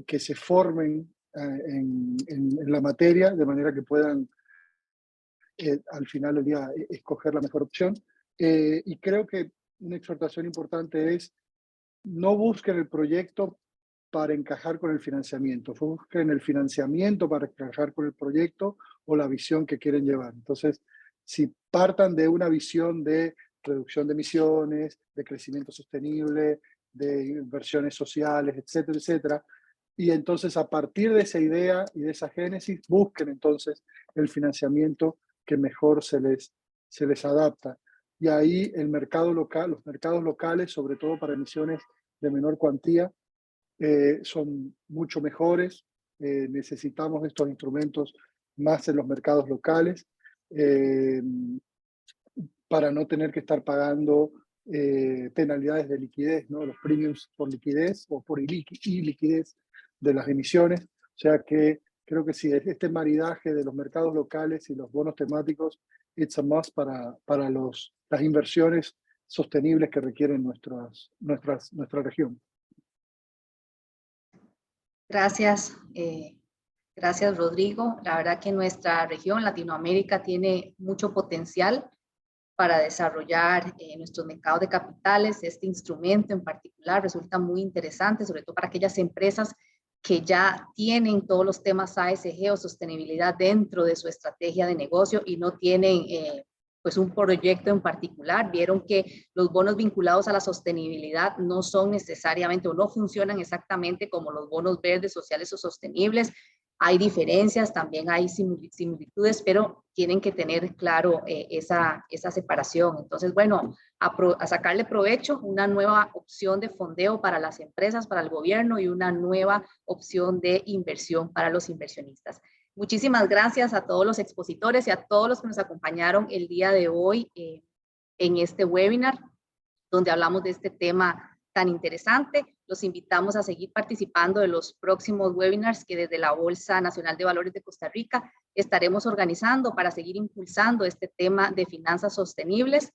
que se formen en la materia de manera que puedan al final del día escoger la mejor opción. Y creo que una exhortación importante es no busquen el proyecto para encajar con el financiamiento, busquen el financiamiento para encajar con el proyecto o la visión que quieren llevar. Entonces, si partan de una visión de reducción de emisiones, de crecimiento sostenible, de inversiones sociales, etcétera, etcétera, y entonces a partir de esa idea y de esa génesis, busquen entonces el financiamiento que mejor se les adapta. Y ahí el mercado local, los mercados locales, sobre todo para emisiones de menor cuantía, son mucho mejores. Necesitamos estos instrumentos más en los mercados locales para no tener que estar pagando penalidades de liquidez, ¿no? Los premiums por liquidez o por iliquidez de las emisiones. O sea que creo que sí, este maridaje de los mercados locales y los bonos temáticos, it's a must para las inversiones sostenibles que requieren nuestra región. Gracias, gracias Rodrigo. La verdad que nuestra región, Latinoamérica, tiene mucho potencial para desarrollar nuestros mercados de capitales. Este instrumento en particular resulta muy interesante, sobre todo para aquellas empresas que ya tienen todos los temas ASG o sostenibilidad dentro de su estrategia de negocio y no tienen pues un proyecto en particular. Vieron que los bonos vinculados a la sostenibilidad no son necesariamente o no funcionan exactamente como los bonos verdes, sociales o sostenibles. Hay diferencias, también hay similitudes, pero tienen que tener claro esa separación. Entonces, bueno, a sacarle provecho, una nueva opción de fondeo para las empresas, para el gobierno y una nueva opción de inversión para los inversionistas. Muchísimas gracias a todos los expositores y a todos los que nos acompañaron el día de hoy en este webinar, donde hablamos de este tema tan interesante. Los invitamos a seguir participando de los próximos webinars que desde la Bolsa Nacional de Valores de Costa Rica estaremos organizando para seguir impulsando este tema de finanzas sostenibles,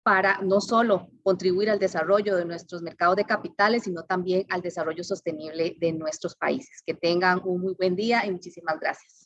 para no solo contribuir al desarrollo de nuestros mercados de capitales, sino también al desarrollo sostenible de nuestros países. Que tengan un muy buen día y muchísimas gracias.